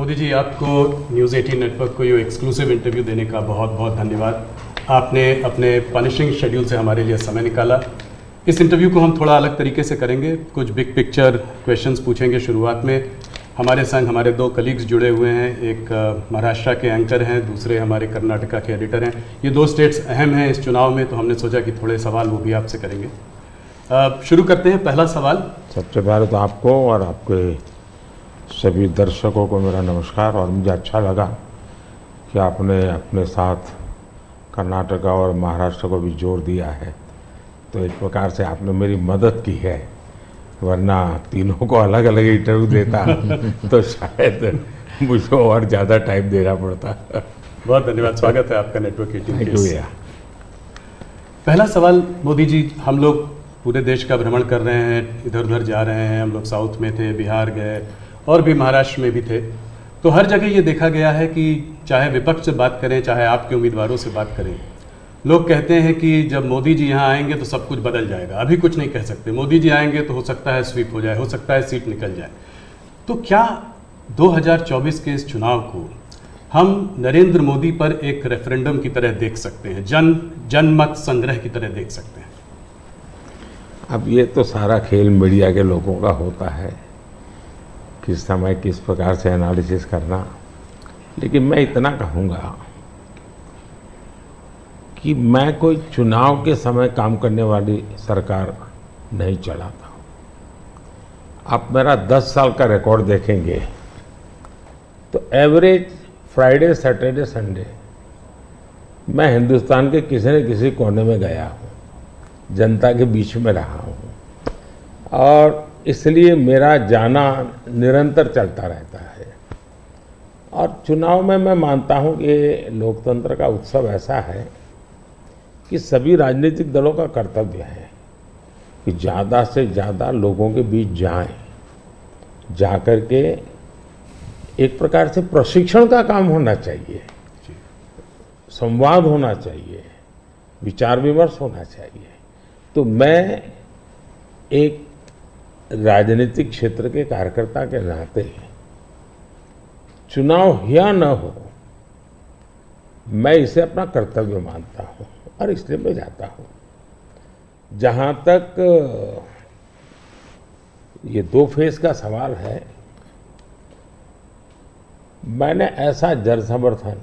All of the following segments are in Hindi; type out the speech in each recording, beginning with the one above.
मोदी जी, आपको न्यूज़ 18 नेटवर्क को ये एक्सक्लूसिव इंटरव्यू देने का बहुत बहुत धन्यवाद। आपने अपने पनिशिंग शेड्यूल से हमारे लिए समय निकाला। इस इंटरव्यू को हम थोड़ा अलग तरीके से करेंगे, कुछ बिग पिक्चर क्वेश्चंस पूछेंगे। शुरुआत में हमारे संग हमारे दो कलीग्स जुड़े हुए हैं, एक महाराष्ट्र के एंकर हैं, दूसरे हमारे कर्नाटका के एडिटर हैं। ये दो स्टेट्स अहम हैं इस चुनाव में, तो हमने सोचा कि थोड़े सवाल वो भी आपसे करेंगे। शुरू करते हैं। पहला सवाल। सबसे पहले तो आपको और आपके सभी दर्शकों को मेरा नमस्कार। और मुझे अच्छा लगा कि आपने अपने साथ कर्नाटका और महाराष्ट्र को भी जोड़ दिया है, तो एक प्रकार से आपने मेरी मदद की है, वरना तीनों को अलग अलग इंटरव्यू देता तो शायद मुझको और ज़्यादा टाइम देना पड़ता। बहुत धन्यवाद, स्वागत है आपका नेटवर्क 18 थैंक यू भैया। पहला सवाल मोदी जी, हम लोग पूरे देश का भ्रमण कर रहे हैं, इधर उधर जा रहे हैं। हम लोग साउथ में थे, बिहार गए और भी महाराष्ट्र में भी थे, तो हर जगह ये देखा गया है कि चाहे विपक्ष से बात करें, चाहे आपके उम्मीदवारों से बात करें, लोग कहते हैं कि जब मोदी जी यहाँ आएंगे तो सब कुछ बदल जाएगा। अभी कुछ नहीं कह सकते, मोदी जी आएंगे तो हो सकता है स्वीप हो जाए, हो सकता है सीट निकल जाए। तो क्या 2024 के इस चुनाव को हम नरेंद्र मोदी पर एक रेफरेंडम की तरह देख सकते हैं, जनमत संग्रह की तरह देख सकते हैं? अब ये तो सारा खेल मीडिया के लोगों का होता है, किस समय किस प्रकार से एनालिसिस करना। लेकिन मैं इतना कहूँगा कि मैं कोई चुनाव के समय काम करने वाली सरकार नहीं चलाता हूँ। आप मेरा 10 साल का रिकॉर्ड देखेंगे तो एवरेज फ्राइडे, सैटरडे, संडे मैं हिंदुस्तान के किसी न किसी कोने में गया हूँ, जनता के बीच में रहा हूँ, और इसलिए मेरा जाना निरंतर चलता रहता है। और चुनाव में मैं मानता हूँ कि लोकतंत्र का उत्सव ऐसा है कि सभी राजनीतिक दलों का कर्तव्य है कि ज़्यादा से ज़्यादा लोगों के बीच जाएं, जाकर के एक प्रकार से प्रशिक्षण का काम होना चाहिए, संवाद होना चाहिए, विचार विमर्श होना चाहिए। तो मैं एक राजनीतिक क्षेत्र के कार्यकर्ता के नाते चुनाव या न हो, मैं इसे अपना कर्तव्य मानता हूं और इसलिए मैं जाता हूं। जहां तक ये 2 फेज का सवाल है, मैंने ऐसा जन समर्थन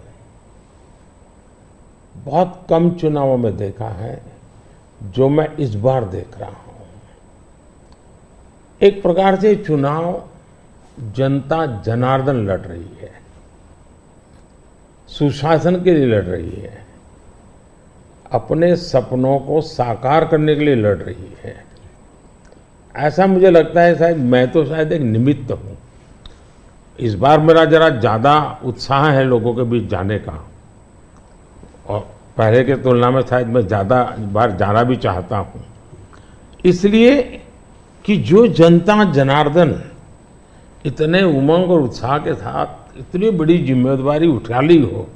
बहुत कम चुनावों में देखा है जो मैं इस बार देख रहा हूं। एक प्रकार से चुनाव जनता जनार्दन लड़ रही है, सुशासन के लिए लड़ रही है, अपने सपनों को साकार करने के लिए लड़ रही है। ऐसा मुझे लगता है, शायद मैं तो शायद एक निमित्त हूं। इस बार मेरा जरा ज़्यादा उत्साह है लोगों के बीच जाने का, और पहले के तुलना में शायद मैं ज़्यादा बार जाना भी चाहता हूं, इसलिए कि जो जनता जनार्दन इतने उमंग और उत्साह के साथ इतनी बड़ी जिम्मेदारी उठा ली हो,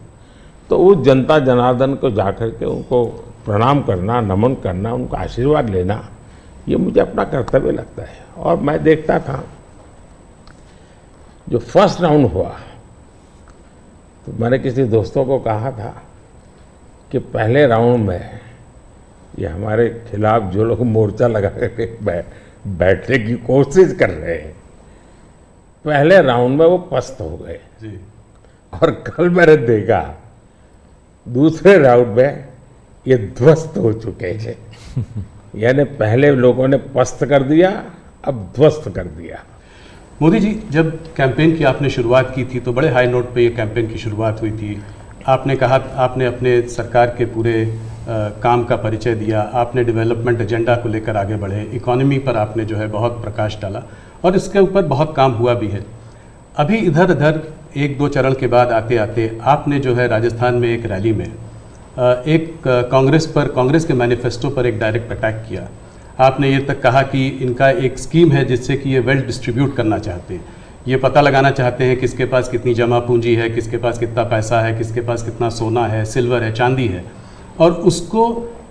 तो वो जनता जनार्दन को जाकर के उनको प्रणाम करना, नमन करना, उनका आशीर्वाद लेना, ये मुझे अपना कर्तव्य लगता है। और मैं देखता था जो फर्स्ट राउंड हुआ, तो मैंने किसी दोस्तों को कहा था कि पहले राउंड में ये हमारे खिलाफ जो लोग मोर्चा लगा करके बैठने की कोशिश कर रहे हैं, पहले राउंड में वो पस्त हो गए जी। और कल मैंने देखा दूसरे राउंड में ये ध्वस्त हो चुके हैं। यानी पहले लोगों ने पस्त कर दिया, अब ध्वस्त कर दिया। मोदी जी, जब कैंपेन की आपने शुरुआत की थी तो बड़े हाई नोट पे ये कैंपेन की शुरुआत हुई थी। आपने कहा, आपने अपने सरकार के पूरे काम का परिचय दिया, आपने डेवलपमेंट एजेंडा को लेकर आगे बढ़े, इकोनॉमी पर आपने जो है बहुत प्रकाश डाला, और इसके ऊपर बहुत काम हुआ भी है। अभी इधर उधर 1-2 चरण के बाद आते आते आपने जो है राजस्थान में एक रैली में एक कांग्रेस के मैनिफेस्टो पर एक डायरेक्ट अटैक किया। आपने ये तक कहा कि इनका एक स्कीम है जिससे कि ये वेल्थ डिस्ट्रीब्यूट करना चाहते हैं, ये पता लगाना चाहते हैं किसके पास कितनी जमा पूंजी है, किसके पास कितना पैसा है, किसके पास कितना सोना है, सिल्वर है, चांदी है, और उसको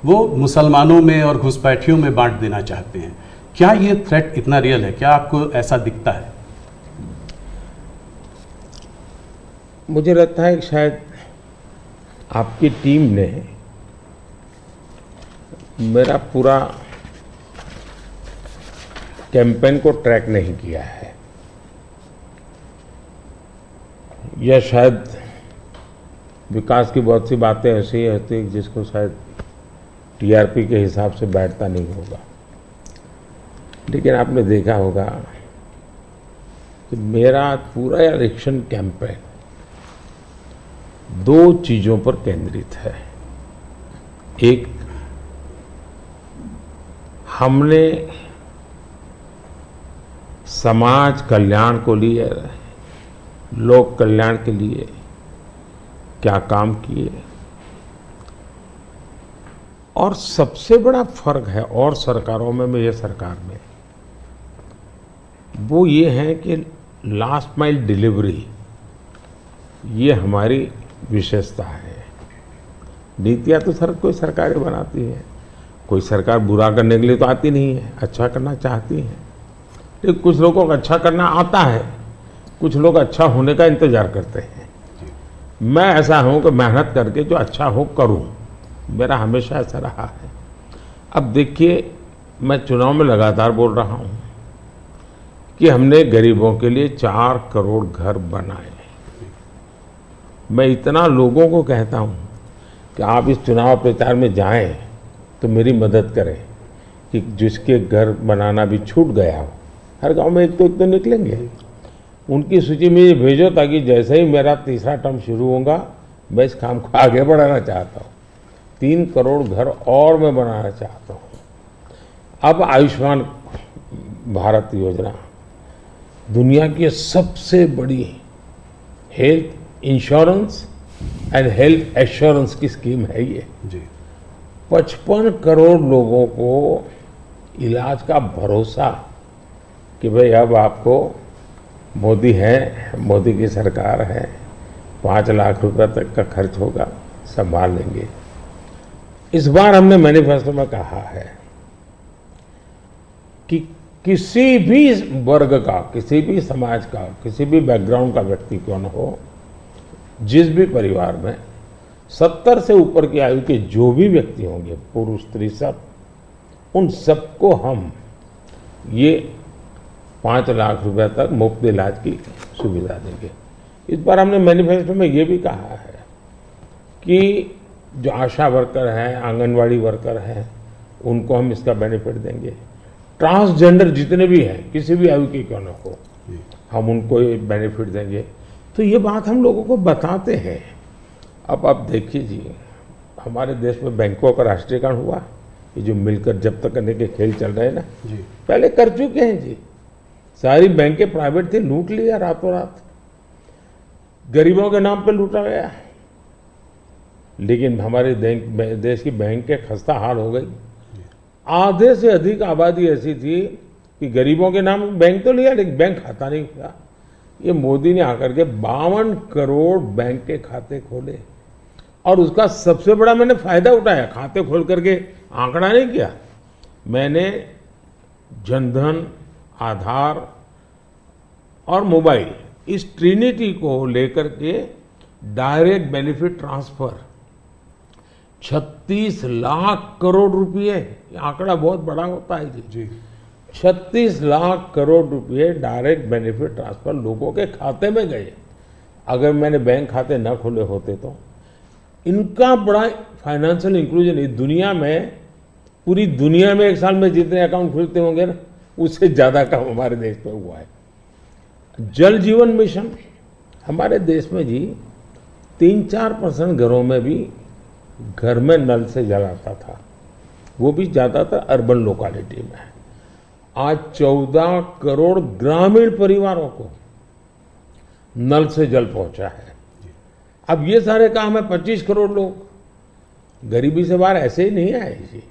वो मुसलमानों में और घुसपैठियों में बांट देना चाहते हैं। क्या ये थ्रेट इतना रियल है? क्या आपको ऐसा दिखता है? मुझे लगता है कि शायद आपकी टीम ने मेरा पूरा कैंपेन को ट्रैक नहीं किया है, या शायद विकास की बहुत सी बातें ऐसी होती हैं जिसको शायद टीआरपी के हिसाब से बैठता नहीं होगा। लेकिन आपने देखा होगा कि मेरा पूरा इलेक्शन कैंपेन दो चीजों पर केंद्रित है। एक, हमने समाज कल्याण को लिए, लोक कल्याण के लिए क्या काम किए, और सबसे बड़ा फर्क है और सरकारों में ये सरकार में, वो ये है कि लास्ट माइल डिलीवरी ये हमारी विशेषता है। नीतियाँ तो कोई सरकारें बनाती है, कोई सरकार बुरा करने के लिए तो आती नहीं है, अच्छा करना चाहती है। लेकिन कुछ लोगों को अच्छा करना आता है, कुछ लोग अच्छा होने का इंतजार करते हैं। मैं ऐसा हूं कि मेहनत करके जो अच्छा हो करूं, मेरा हमेशा ऐसा रहा है। अब देखिए, मैं चुनाव में लगातार बोल रहा हूं कि हमने गरीबों के लिए 4 करोड़ घर बनाए। मैं इतना लोगों को कहता हूं कि आप इस चुनाव प्रचार में जाएं तो मेरी मदद करें कि जिसके घर बनाना भी छूट गया हो, हर गांव में एक तो निकलेंगे, उनकी सूची में ये भेजो, ताकि जैसे ही मेरा तीसरा टर्म शुरू होगा मैं इस काम को आगे बढ़ाना चाहता हूँ। 3 करोड़ घर और मैं बनाना चाहता हूँ। अब आयुष्मान भारत योजना दुनिया की सबसे बड़ी health insurance and health assurance की स्कीम है ये। जी। 55 करोड़ लोगों को इलाज का भरोसा कि भाई अब आपको मोदी है, मोदी की सरकार है, 5 लाख रुपए तक का खर्च होगा, संभाल लेंगे। इस बार हमने मैनिफेस्टो में कहा है कि किसी भी वर्ग का, किसी भी समाज का, किसी भी बैकग्राउंड का व्यक्ति क्यों न हो, जिस भी परिवार में 70 से ऊपर की आयु के जो भी व्यक्ति होंगे, पुरुष स्त्री सब, उन सबको हम ये 5 लाख रुपए तक मुफ्त इलाज की सुविधा देंगे। इस बार हमने मैनिफेस्टो में ये भी कहा है कि जो आशा वर्कर हैं, आंगनवाड़ी वर्कर हैं, उनको हम इसका बेनिफिट देंगे। ट्रांसजेंडर जितने भी हैं, किसी भी आयु के क्यों न हो, हम उनको ये बेनिफिट देंगे। तो ये बात हम लोगों को बताते हैं। अब आप देखिए जी, हमारे देश में बैंकों का राष्ट्रीयकरण हुआ, ये जो मिलकर जब्त करने के खेल चल रहे हैं ना जी, पहले कर चुके हैं जी। सारी बैंकें प्राइवेट थी, लूट लिया रातों रात, गरीबों के नाम पे लूटा गया। लेकिन हमारे देश की बैंकें खस्ता हाल हो गई। आधे से अधिक आबादी ऐसी थी कि गरीबों के नाम बैंक तो लिया, लेकिन बैंक खाता नहीं था। ये मोदी ने आकर के 52 करोड़ बैंक के खाते खोले, और उसका सबसे बड़ा मैंने फायदा उठाया। खाते खोल करके आंकड़ा नहीं किया मैंने, जनधन, आधार और मोबाइल, इस ट्रिनिटी को लेकर के direct benefit transfer 36 lakh crore रुपए, आंकड़ा बहुत बड़ा होता है जी। 36 लाख करोड़ रुपए डायरेक्ट बेनिफिट ट्रांसफर लोगों के खाते में गए। अगर मैंने बैंक खाते न खोले होते तो इनका बड़ा फाइनेंशियल इंक्लूजन इस दुनिया में, पूरी दुनिया में एक साल में जितने अकाउंट खुलते होंगे ना, उससे ज्यादा काम हमारे देश में हुआ है। जल जीवन मिशन हमारे देश में जी 3-4% घरों में भी घर में नल से जल आता था, वो भी ज्यादातर अर्बन लोकेलिटी में। आज 14 करोड़ ग्रामीण परिवारों को नल से जल पहुंचा है। अब ये सारे काम है, 25 करोड़ लोग गरीबी से बाहर ऐसे ही नहीं आए जी।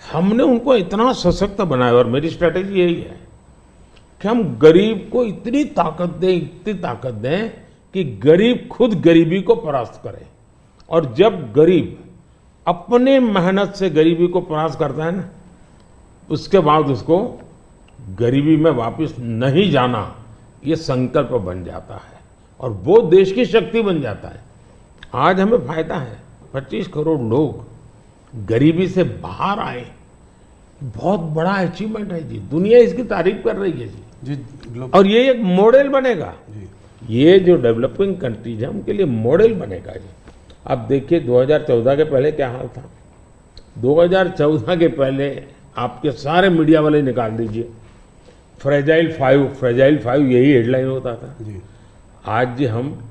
हमने उनको इतना सशक्त बनाया, और मेरी स्ट्रैटेजी यही है कि हम गरीब को इतनी ताकत दें कि गरीब खुद गरीबी को परास्त करे। और जब गरीब अपने मेहनत से गरीबी को परास्त करता है ना, उसके बाद उसको गरीबी में वापस नहीं जाना, ये संकल्प बन जाता है। और वो देश की शक्ति बन जाता है। आज हमें फायदा है, 25 करोड़ लोग गरीबी से बाहर आए, बहुत बड़ा अचीवमेंट है जी, दुनिया इसकी तारीफ कर रही है जी। और ये एक मॉडल बनेगा जी। ये जो डेवलपिंग कंट्रीज है उनके लिए मॉडल बनेगा जी। अब देखिए 2014 के पहले क्या हाल था। 2014 के पहले आपके सारे मीडिया वाले निकाल दीजिए, फ्रेजाइल फाइव यही हेडलाइन होता था जी। आज जी हम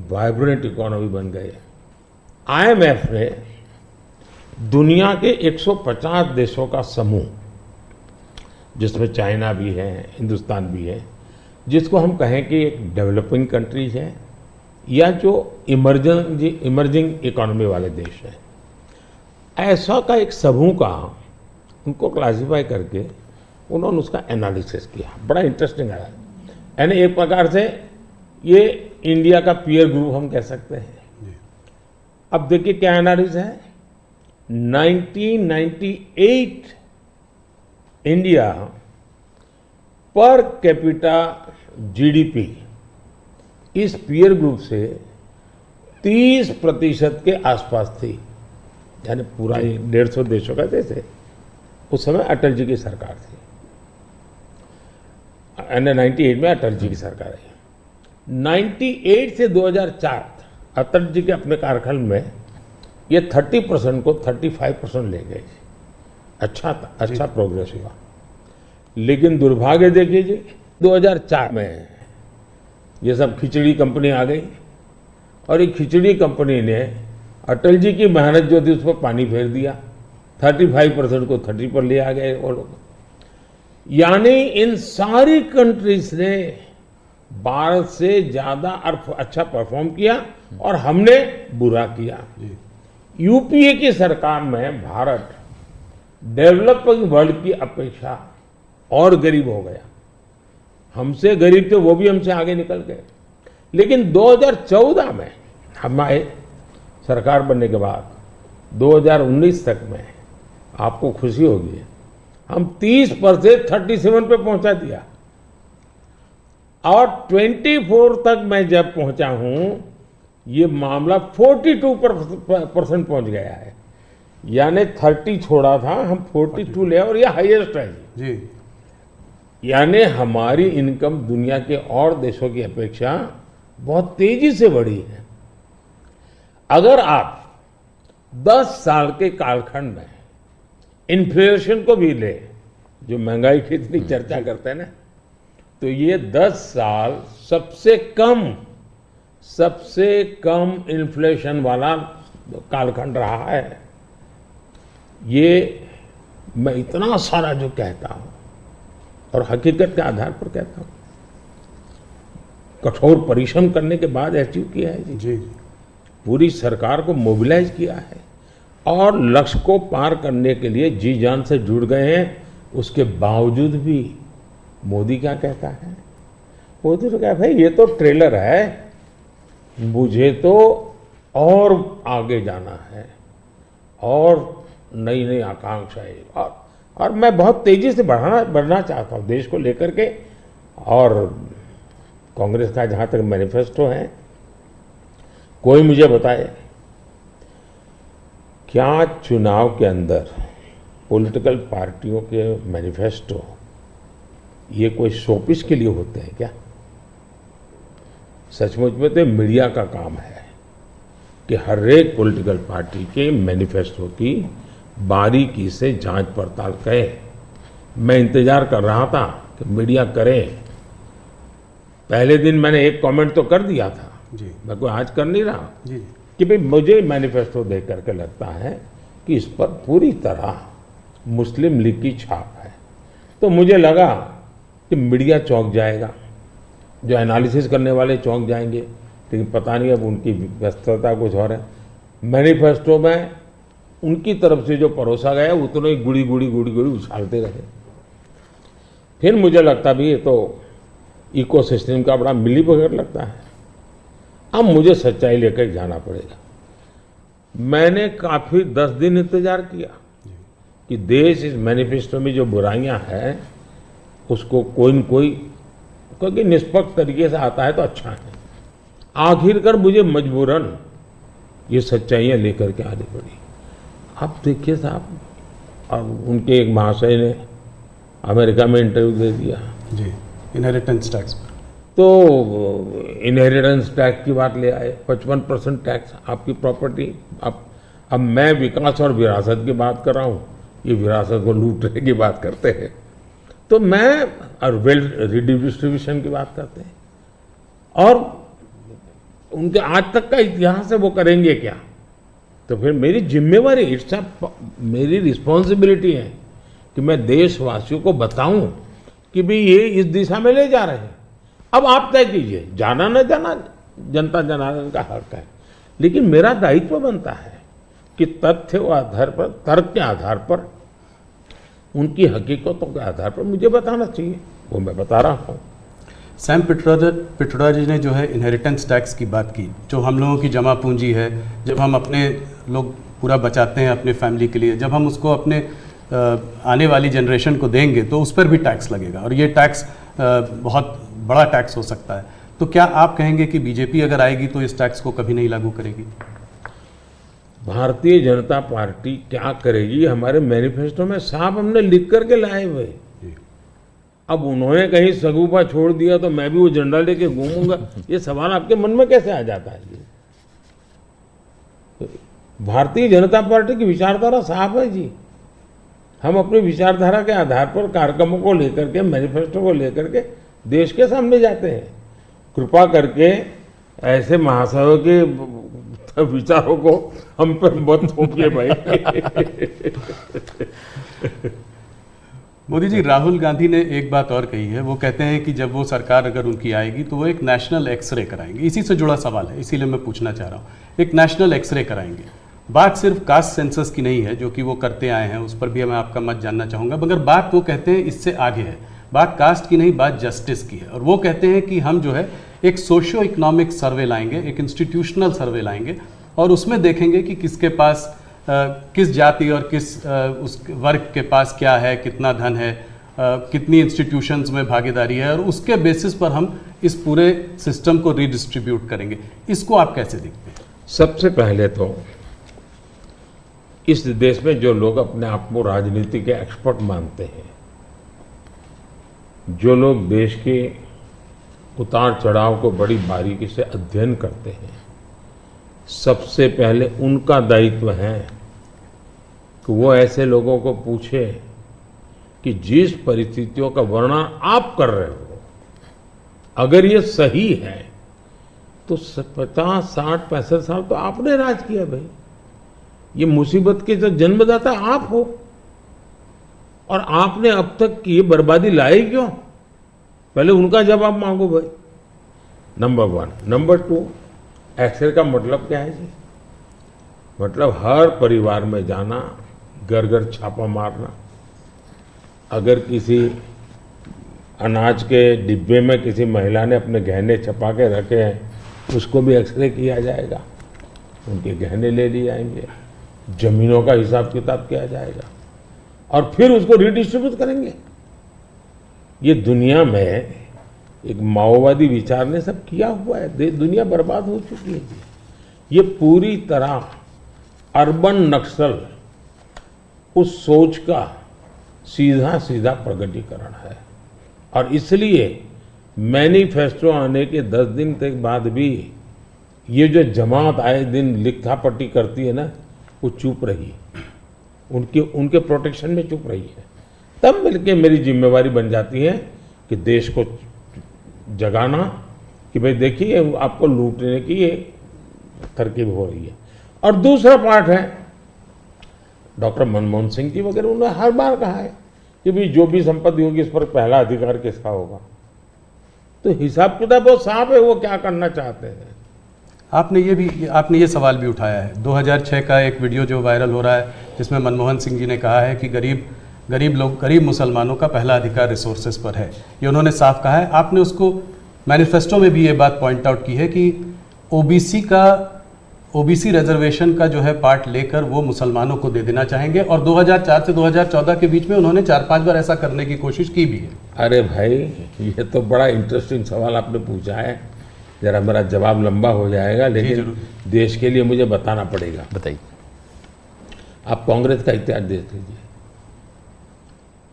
वाइब्रेंट इकोनॉमी बन गए। IMF ने दुनिया के 150 देशों का समूह, जिसमें चाइना भी है, हिंदुस्तान भी है, जिसको हम कहें कि एक डेवलपिंग कंट्रीज है या जो इमर्जिंग इकोनॉमी वाले देश हैं, ऐसा का एक समूह का उनको क्लासिफाई करके उन्होंने उसका एनालिसिस किया। बड़ा इंटरेस्टिंग है, यानी एक प्रकार से ये इंडिया का पीयर ग्रुप हम कह सकते हैं। अब देखिए क्या एनालिसिस है। 1998 इंडिया पर कैपिटा GDP इस पीयर ग्रुप से 30% के आसपास थी, यानी पूरा 150 देशों का देश है। उस समय अटल जी की सरकार थी, 98 में अटल जी की सरकार है। 98 से 2004 अटल जी के अपने कार्यकाल में ये 30% को 35% ले गए। अच्छा प्रोग्रेस हुआ, लेकिन दुर्भाग्य देखिए जी 2004 में ये सब खिचड़ी कंपनी आ गई और ये खिचड़ी कंपनी ने अटल जी की मेहनत जो थी उस पर पानी फेर दिया। 35% को 30 पर ले आ गए वो लोग। यानी इन सारी कंट्रीज ने भारत से ज्यादा अच्छा परफॉर्म किया और हमने बुरा किया। यूपीए की सरकार में भारत डेवलपिंग वर्ल्ड की अपेक्षा और गरीब हो गया। हमसे गरीब थे वो भी हमसे आगे निकल गए। लेकिन 2014 में हम आए, सरकार बनने के बाद 2019 तक में आपको खुशी होगी हम 30 पर से 37 पे पहुंचा दिया और 24 तक मैं जब पहुंचा हूं ये मामला 42% पहुंच गया है। यानी 30 छोड़ा था, हम 42 ले और ये हाईएस्ट है जी। यानी हमारी इनकम दुनिया के और देशों की अपेक्षा बहुत तेजी से बढ़ी है। अगर आप 10 साल के कालखंड में इन्फ्लेशन को भी ले, जो महंगाई की इतनी चर्चा करते हैं ना, तो ये 10 साल सबसे कम इन्फ्लेशन वाला कालखंड रहा है। ये मैं इतना सारा जो कहता हूं और हकीकत के आधार पर कहता हूं, कठोर परिश्रम करने के बाद अचीव किया है जी। पूरी सरकार को मोबिलाइज किया है और लक्ष्य को पार करने के लिए जी जान से जुड़ गए हैं। उसके बावजूद भी मोदी क्या कहता है? मोदी तो कहता है ये तो ट्रेलर है, मुझे तो और आगे जाना है और नई नई आकांक्षाएं और मैं बहुत तेजी से बढ़ना चाहता हूं देश को लेकर के। और कांग्रेस का जहां तक मैनिफेस्टो है, कोई मुझे बताए क्या चुनाव के अंदर पॉलिटिकल पार्टियों के मैनिफेस्टो ये कोई शोपीस के लिए होते हैं क्या? सचमुच में तो मीडिया का काम है कि हर एक पॉलिटिकल पार्टी के मैनिफेस्टो की बारीकी से जांच पड़ताल करें। मैं इंतजार कर रहा था कि मीडिया करे। पहले दिन मैंने एक कमेंट तो कर दिया था जी। मैं कोई आज कर नहीं रहा जी। कि भाई मुझे मैनिफेस्टो देख करके लगता है कि इस पर पूरी तरह मुस्लिम लीग की छाप है। तो मुझे लगा कि मीडिया चौंक जाएगा, जो एनालिसिस करने वाले चौंक जाएंगे, लेकिन पता नहीं अब उनकी व्यस्तता कुछ और है। मैनिफेस्टो में उनकी तरफ से जो परोसा गया उतना ही गुड़ी उछालते रहे। फिर मुझे लगता भी ये तो इकोसिस्टम का बड़ा मिलीभगत लगता है। अब मुझे सच्चाई लेकर जाना पड़ेगा। मैंने काफी 10 दिन इंतजार किया कि देश इस मैनिफेस्टो में जो बुराइयां हैं उसको कोई न कोई, क्योंकि निष्पक्ष तरीके से आता है तो अच्छा है। आखिरकार मुझे मजबूरन ये सच्चाइयाँ लेकर के आनी पड़ी। आप देखिए साहब, अब उनके एक महाशय ने अमेरिका में इंटरव्यू दे दिया, जी, इनहेरिटेंस टैक्स पर। तो इनहेरिटेंस टैक्स की बात ले आए, 55% टैक्स आपकी प्रॉपर्टी। अब मैं विकास और विरासत की बात कर रहा हूँ, ये विरासत को लूटने की बात करते हैं। तो मैं और वेल्थ रिडिस्ट्रीब्यूशन की बात करते हैं, और उनके आज तक का इतिहास है, वो करेंगे क्या? तो फिर मेरी जिम्मेवारी, मेरी रिस्पॉन्सिबिलिटी है कि मैं देशवासियों को बताऊं कि भाई ये इस दिशा में ले जा रहे हैं। अब आप तय कीजिए, जाना न जाना जनता जनार्दन का हक है, लेकिन मेरा दायित्व बनता है कि तथ्य के आधार पर, तर्क के आधार पर, उनकी हकीकतों के आधार पर मुझे बताना चाहिए, वो मैं बता रहा हूँ। सैम पिट्रोडा जी ने जो है इनहेरिटेंस टैक्स की बात की, जो हम लोगों की जमा पूंजी है, जब हम अपने लोग पूरा बचाते हैं अपने फैमिली के लिए, जब हम उसको अपने आने वाली जनरेशन को देंगे तो उस पर भी टैक्स लगेगा, और ये टैक्स बहुत बड़ा टैक्स हो सकता है। तो क्या आप कहेंगे कि बीजेपी अगर आएगी तो इस टैक्स को कभी नहीं लागू करेगी? भारतीय जनता पार्टी क्या करेगी, हमारे मैनिफेस्टो में साफ हमने लिख करके लाए हुए। अब उन्होंने कहीं सगुफा छोड़ दिया तो मैं भी वो झंडा लेके घूमूंगा, ये सवाल आपके मन में कैसे आ जाता है? भारतीय जनता पार्टी की विचारधारा साफ है जी। हम अपनी विचारधारा के आधार पर कार्यक्रमों को लेकर के, मैनिफेस्टो को लेकर के देश के सामने जाते हैं। कृपा करके ऐसे महाशयों के विचारों को हम पर मत थोपिए भाई। मोदी जी, राहुल गांधी ने एक बात और कही है, वो कहते हैं कि जब वो सरकार अगर उनकी आएगी तो वो एक नेशनल एक्सरे कराएंगे। इसी से जुड़ा सवाल है, इसीलिए मैं पूछना चाह रहा हूँ, एक नेशनल एक्सरे कराएंगे। बात सिर्फ कास्ट सेंसस की नहीं है जो कि वो करते आए हैं, उस पर भी मैं आपका मत जानना चाहूँगा, मगर बात वो कहते हैं इससे आगे है, बात कास्ट की नहीं, बात जस्टिस की है। और वो कहते हैं कि हम जो है एक सोशियो इकोनॉमिक सर्वे लाएंगे, एक इंस्टीट्यूशनल सर्वे लाएंगे, और उसमें देखेंगे कि किसके पास किस जाति और किस उस वर्ग के पास क्या है, कितना धन है, कितनी इंस्टीट्यूशंस में भागीदारी है, और उसके बेसिस पर हम इस पूरे सिस्टम को रीडिस्ट्रीब्यूट करेंगे। इसको आप कैसे देखते हैं? सबसे पहले तो इस देश में जो लोग अपने आप को राजनीति के एक्सपर्ट मानते हैं, जो लोग देश के उतार चढ़ाव को बड़ी बारीकी से अध्ययन करते हैं, सबसे पहले उनका दायित्व है कि वो ऐसे लोगों को पूछे कि जिस परिस्थितियों का वर्णन आप कर रहे हो, अगर ये सही है तो 50, 60, 65 साल तो आपने राज किया भाई, ये मुसीबत के जो जन्मदाता आप हो, और आपने अब तक ये बर्बादी लाई क्यों? पहले उनका जवाब मांगो भाई, नंबर 1। नंबर 2, एक्सरे का मतलब क्या है जी? मतलब हर परिवार में जाना, घर घर छापा मारना, अगर किसी अनाज के डिब्बे में किसी महिला ने अपने गहने छपा के रखे हैं, उसको भी एक्सरे किया जाएगा, उनके गहने ले लिए जाएंगे, जमीनों का हिसाब किताब किया जाएगा, और फिर उसको रिडिस्ट्रीब्यूट करेंगे। ये दुनिया में एक माओवादी विचार ने सब किया हुआ है, दुनिया बर्बाद हो चुकी है जी। ये पूरी तरह अर्बन नक्सल उस सोच का सीधा सीधा प्रगटीकरण है, और इसलिए मैनिफेस्टो आने के 10 दिन तक बाद भी ये जो जमात आए दिन लिखापट्टी करती है ना, वो चुप रही, उनके प्रोटेक्शन में चुप रही है। तब मिलके मेरी जिम्मेवारी बन जाती है कि देश को जगाना कि भाई देखिए आपको लूटने की ये तरकीब हो रही है। और दूसरा पार्ट है, डॉक्टर मनमोहन सिंह जी वगैरह, उन्होंने हर बार कहा है कि भाई जो भी संपत्ति होगी इस पर पहला अधिकार किसका होगा। तो हिसाब किताब बहुत साफ है, वो क्या करना चाहते हैं। आपने ये सवाल भी उठाया है, 2006 का एक वीडियो जो वायरल हो रहा है, जिसमें मनमोहन सिंह जी ने कहा है कि गरीब मुसलमानों का पहला अधिकार रिसोर्सेज पर है, ये उन्होंने साफ कहा है। आपने उसको मैनिफेस्टो में भी ये बात पॉइंट आउट की है कि ओबीसी रिजर्वेशन का जो है पार्ट लेकर वो मुसलमानों को दे देना चाहेंगे, और 2004 से 2014 के बीच में उन्होंने 4-5 बार ऐसा करने की कोशिश की भी है। अरे भाई, ये तो बड़ा इंटरेस्टिंग सवाल आपने पूछा है। जरा मेरा जवाब लंबा हो जाएगा, लेकिन जरूर। देश के लिए मुझे बताना पड़ेगा। बताइए। आप कांग्रेस का इतिहास देख लीजिए।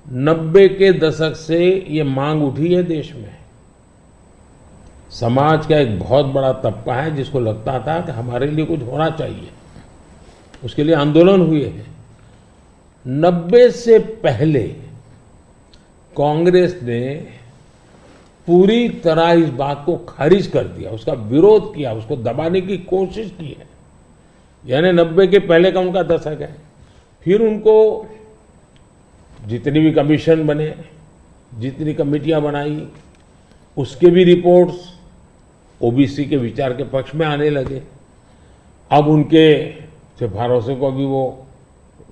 90 के दशक से ये मांग उठी है देश में। समाज का एक बहुत बड़ा तबका है जिसको लगता था कि हमारे लिए कुछ होना चाहिए, उसके लिए आंदोलन हुए हैं। 90 से पहले कांग्रेस ने पूरी तरह इस बात को खारिज कर दिया, उसका विरोध किया, उसको दबाने की कोशिश की है। यानी 90 के पहले का उनका दशक है। फिर उनको जितनी भी कमीशन बने, जितनी कमेटियां बनाई, उसके भी रिपोर्ट्स ओबीसी के विचार के पक्ष में आने लगे। अब उनके सिफारिशों को भी वो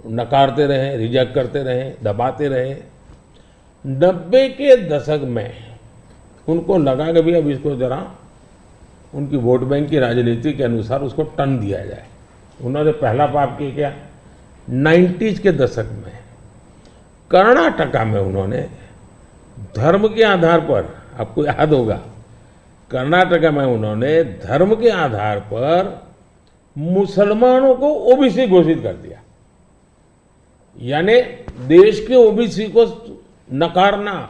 नकारते रहे, रिजेक्ट करते रहे, दबाते रहे। 90 के दशक में उनको लगा कि भी अब इसको जरा उनकी वोट बैंक की राजनीति के अनुसार उसको टर्न दिया जाए। उन्होंने पहला पाप किया क्या, 90s के दशक में कर्नाटका में उन्होंने धर्म के आधार पर, आपको याद होगा, कर्नाटका में उन्होंने धर्म के आधार पर मुसलमानों को ओबीसी घोषित कर दिया। यानी देश के ओबीसी को नकारना,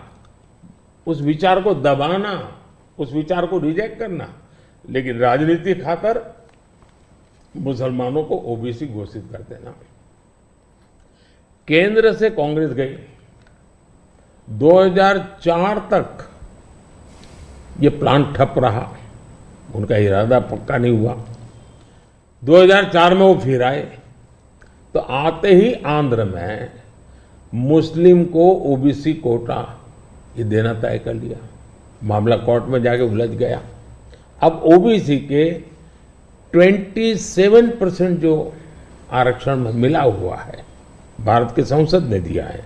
उस विचार को दबाना, उस विचार को रिजेक्ट करना, लेकिन राजनीति खातर मुसलमानों को ओबीसी घोषित कर देना। केंद्र से कांग्रेस गई, 2004 तक ये प्लान ठप रहा, उनका इरादा पक्का नहीं हुआ। 2004 में वो फिर आए, तो आते ही आंध्र में मुस्लिम को ओबीसी कोटा ये देना तय कर लिया। मामला कोर्ट में जाके उलझ गया। अब ओबीसी के 27% जो आरक्षण में मिला हुआ है, भारत के संसद ने दिया है,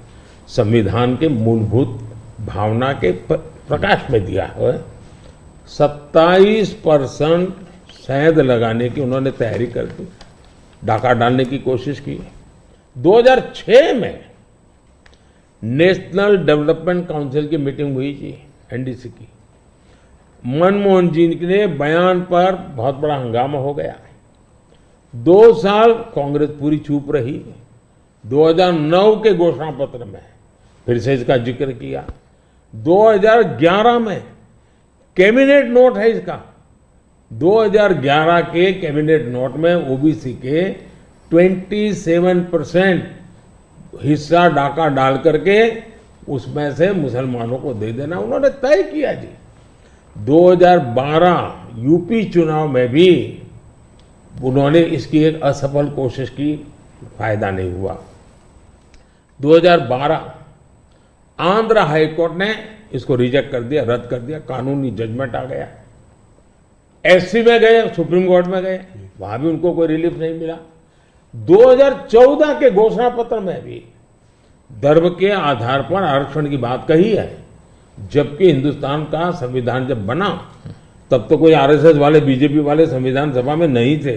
संविधान के मूलभूत भावना के प्रकाश में दिया है। 27% शहद लगाने की उन्होंने तैयारी कर दी, डाका डालने की कोशिश की। 2006 में नेशनल डेवलपमेंट काउंसिल की मीटिंग हुई थी, एनडीसी की। मनमोहन जी के बयान पर बहुत बड़ा हंगामा हो गया। 2 साल कांग्रेस पूरी चुप रही। 2009 के घोषणा पत्र में फिर से इसका जिक्र किया। 2011 में कैबिनेट नोट है इसका, 2011 के कैबिनेट नोट में ओबीसी के 27% हिस्सा डाका डाल करके उसमें से मुसलमानों को दे देना उन्होंने तय किया जी। 2012 यूपी चुनाव में भी उन्होंने इसकी एक असफल कोशिश की, फायदा नहीं हुआ। 2012 आंध्र हाईकोर्ट ने इसको रिजेक्ट कर दिया, रद्द कर दिया, कानूनी जजमेंट आ गया। एससी में गए, सुप्रीम कोर्ट में गए, वहां भी उनको कोई रिलीफ नहीं मिला। 2014 के घोषणा पत्र में भी धर्म के आधार पर आरक्षण की बात कही है, जबकि हिंदुस्तान का संविधान जब बना तब तो कोई आरएसएस वाले, बीजेपी वाले संविधान सभा में नहीं थे।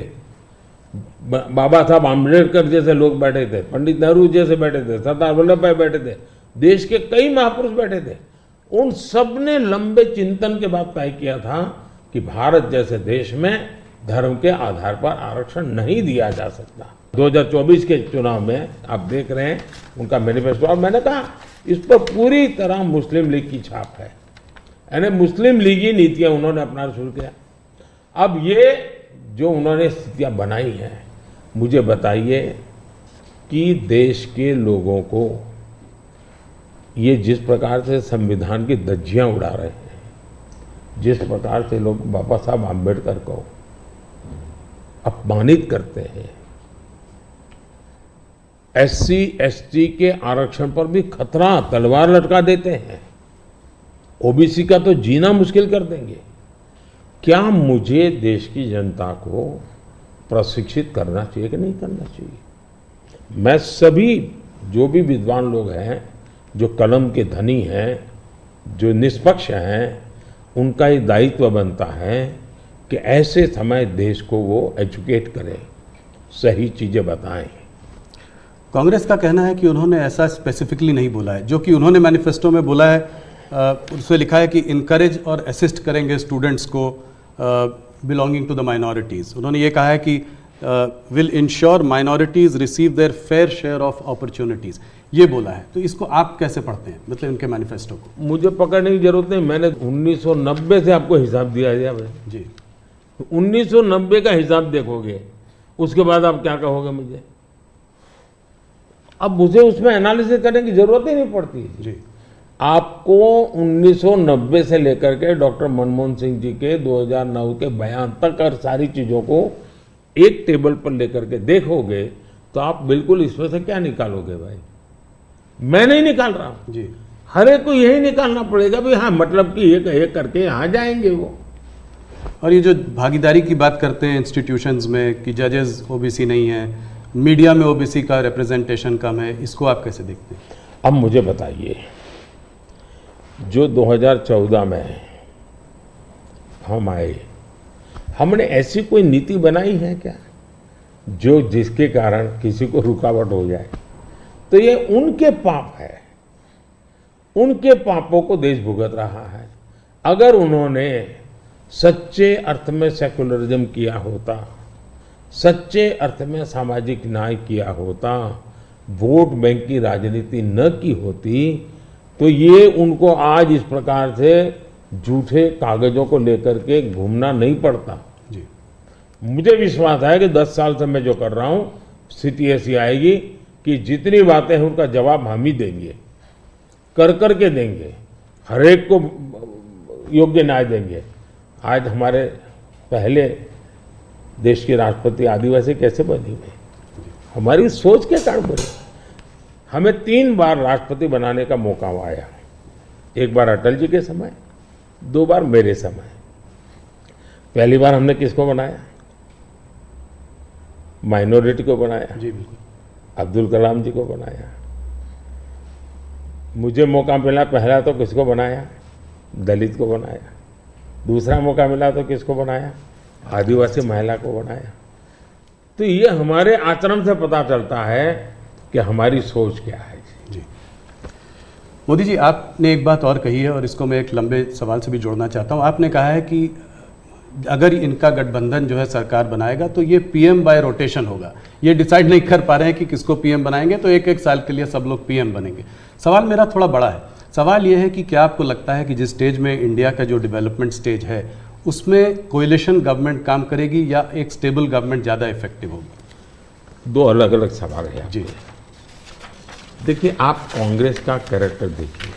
बाबा साहब आम्बेडकर जैसे लोग बैठे थे, पंडित नेहरू जैसे बैठे थे, सरदार वल्लभ भाई बैठे थे, देश के कई महापुरुष बैठे थे। उन सब ने लंबे चिंतन के बाद तय किया था कि भारत जैसे देश में धर्म के आधार पर आरक्षण नहीं दिया जा सकता। 2024 के चुनाव में आप देख रहे हैं उनका मैनिफेस्टो, और मैंने कहा इस पर पूरी तरह मुस्लिम लीग की छाप है, यानी मुस्लिम लीगी नीतियां उन्होंने अपना शुरू किया। अब ये जो उन्होंने स्थितियां बनाई हैं, मुझे बताइए कि देश के लोगों को ये जिस प्रकार से संविधान की धज्जियां उड़ा रहे हैं, जिस प्रकार से लोग बाबा साहब आम्बेडकर को अपमानित करते हैं, एससी एसटी के आरक्षण पर भी खतरा, तलवार लटका देते हैं, ओबीसी का तो जीना मुश्किल कर देंगे। क्या मुझे देश की जनता को प्रशिक्षित करना चाहिए कि नहीं करना चाहिए? मैं सभी जो भी विद्वान लोग हैं, जो कलम के धनी हैं, जो निष्पक्ष हैं, उनका ये दायित्व बनता है कि ऐसे समय देश को वो एजुकेट करें, सही चीजें बताएं। कांग्रेस का कहना है कि उन्होंने ऐसा स्पेसिफिकली नहीं बोला है, जो कि उन्होंने मैनिफेस्टो में बोला है। उसमें लिखा है कि इनकरेज और असिस्ट करेंगे स्टूडेंट्स को, बिलोंगिंग टू द माइनॉरिटीज़। उन्होंने ये कहा है कि will ensure minorities receive there fair share of opportunities, ये बोला है। तो इसको आप कैसे पढ़ते हैं, मतलब उनके मैनिफेस्टो को? मुझे पकड़ने की जरूरत नहीं, मैंने 1990 से आपको हिसाब दिया है भाई। जी, 1990 का हिसाब देखोगे, उसके बाद आप क्या कहोगे मुझे? अब मुझे उसमें एनालिसिस करने की जरूरत ही नहीं पड़ती। जी, आपको 1990 से लेकर के डॉक्टर मनमोहन सिंह जी के 2009 के बयान तक और सारी चीजों को एक टेबल पर लेकर के देखोगे तो आप बिल्कुल इसमें से क्या निकालोगे भाई? मैं नहीं निकाल रहा हूं, जी। हर एक को यही निकालना पड़ेगा भी हाँ, मतलब कि एक करके यहां जाएंगे वो। और ये जो भागीदारी की बात करते हैं इंस्टीट्यूशंस में कि जजेस ओबीसी नहीं है, मीडिया में ओबीसी का रिप्रेजेंटेशन कम है, इसको आप कैसे देखते हैं? अब मुझे बताइए, जो 2014 में हम आए, हमने ऐसी कोई नीति बनाई है क्या जो जिसके कारण किसी को रुकावट हो जाए? तो ये उनके पाप है, उनके पापों को देश भुगत रहा है। अगर उन्होंने सच्चे अर्थ में सेकुलरिज्म किया होता, सच्चे अर्थ में सामाजिक न्याय किया होता, वोट बैंक की राजनीति न की होती, तो ये उनको आज इस प्रकार से झूठे कागजों को लेकर के घूमना नहीं पड़ता। जी, मुझे विश्वास है कि 10 साल से मैं जो कर रहा हूं, स्थिति ऐसी आएगी कि जितनी बातें हैं उनका जवाब हम ही देंगे, कर के देंगे, हर एक को योग्य न्याय देंगे। आज हमारे पहले देश के राष्ट्रपति आदिवासी कैसे बने हुए? हमारी सोच के कारण बने। हमें 3 बार राष्ट्रपति बनाने का मौका आया, एक बार अटल जी के समय, 2 बार मेरे समय। पहली बार हमने किसको बनाया? माइनॉरिटी को बनाया, जी, बिल्कुल। अब्दुल कलाम जी को बनाया। मुझे मौका मिला पहला तो किसको बनाया? दलित को बनाया। दूसरा मौका मिला तो किसको बनाया? आदिवासी महिला को बनाया। तो ये हमारे आचरण से पता चलता है कि हमारी सोच क्या है। जी, मोदी जी, आपने एक बात और कही है और इसको मैं एक लंबे सवाल से भी जोड़ना चाहता हूँ। आपने कहा है कि अगर इनका गठबंधन जो है सरकार बनाएगा तो ये पीएम बाय रोटेशन होगा। ये डिसाइड नहीं कर पा रहे हैं कि किसको पीएम बनाएंगे, तो एक साल के लिए सब लोग पीएम बनेंगे। सवाल मेरा थोड़ा बड़ा है। सवाल ये है कि क्या आपको लगता है कि जिस स्टेज में इंडिया का जो डेवलपमेंट स्टेज है उसमें कोएलिशन गवर्नमेंट काम करेगी या एक स्टेबल गवर्नमेंट ज़्यादा इफेक्टिव होगी? 2 अलग अलग सवाल है। जी, देखिए, आप कांग्रेस का कैरेक्टर देखिए।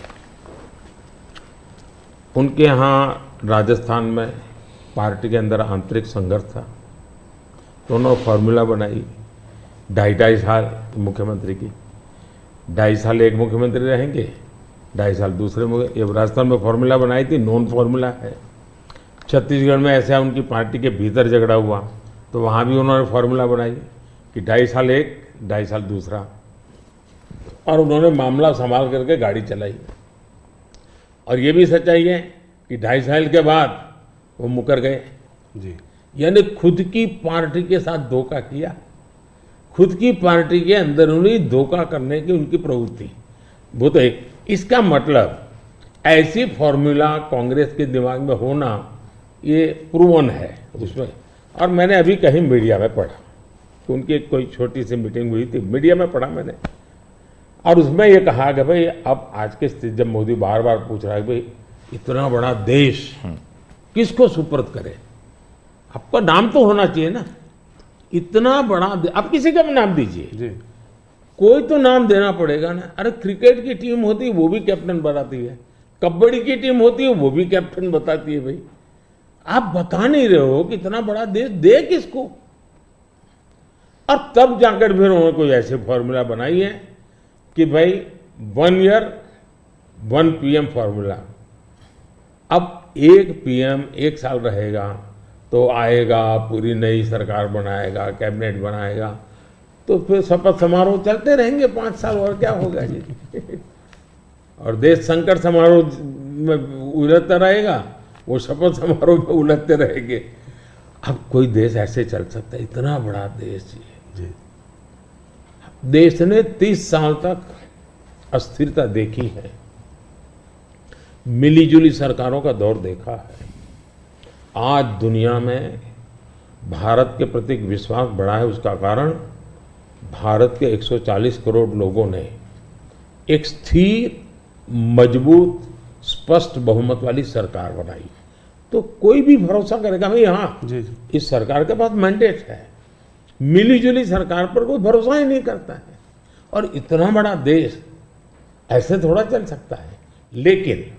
उनके यहाँ राजस्थान में पार्टी के अंदर आंतरिक संघर्ष था, तो उन्होंने फॉर्मूला बनाई 2.5 साल मुख्यमंत्री की। 2.5 साल एक मुख्यमंत्री रहेंगे, 2.5 साल दूसरे ये राजस्थान में फॉर्मूला बनाई थी, नॉन फॉर्मूला है। छत्तीसगढ़ में ऐसा उनकी पार्टी के भीतर झगड़ा हुआ तो वहाँ भी उन्होंने फॉर्मूला बनाई कि 2.5 साल एक, 2.5 साल दूसरा, और उन्होंने मामला संभाल करके गाड़ी चलाई। और ये भी सच्चाई है कि 2.5 साल के बाद वो मुकर गए। जी, यानी खुद की पार्टी के साथ धोखा किया, खुद की पार्टी के अंदरूनी धोखा करने की उनकी प्रवृत्ति, वो तो एक। इसका मतलब ऐसी फॉर्मूला कांग्रेस के दिमाग में होना ये प्रूवन है उसमें। और मैंने अभी कहीं मीडिया में पढ़ा, उनकी कोई छोटी सी मीटिंग हुई थी, मीडिया में पढ़ा मैंने, और उसमें ये कहा कि भाई अब आज के स्थिति जब मोदी बार बार पूछ रहा है कि भाई इतना बड़ा देश किसको सुपुर्द करे, आपका नाम तो होना चाहिए ना, इतना बड़ा आप किसी का भी नाम दीजिए, जी, कोई तो नाम देना पड़ेगा ना। अरे क्रिकेट की टीम होती है वो भी कैप्टन बताती है, कबड्डी की टीम होती है वो भी कैप्टन बताती है। भाई आप बता नहीं रहे हो कि इतना बड़ा देश दे किसको। और तब जाकर फिर उन्होंने कोई ऐसे फॉर्मूला बनाई है कि भाई 1 ईयर 1 पीएम फॉर्मूला। अब एक पीएम 1 साल रहेगा तो आएगा, पूरी नई सरकार बनाएगा, कैबिनेट बनाएगा, तो फिर शपथ समारोह चलते रहेंगे 5 साल, और क्या होगा जी। और देश संकट समारोह में उलझता रहेगा, वो शपथ समारोह में उलझते रहेंगे। अब कोई देश ऐसे चल सकता है? इतना बड़ा देश जी, देश ने 30 साल तक अस्थिरता देखी है, मिलीजुली सरकारों का दौर देखा है। आज दुनिया में भारत के प्रति विश्वास बढ़ा है, उसका कारण भारत के 140 करोड़ लोगों ने एक स्थिर, मजबूत, स्पष्ट बहुमत वाली सरकार बनाई। तो कोई भी भरोसा करेगा भाई हाँ जी जी। इस सरकार के पास मैंडेट है, मिली-जुली सरकार पर कोई भरोसा ही नहीं करता है। और इतना बड़ा देश ऐसे थोड़ा चल सकता है। लेकिन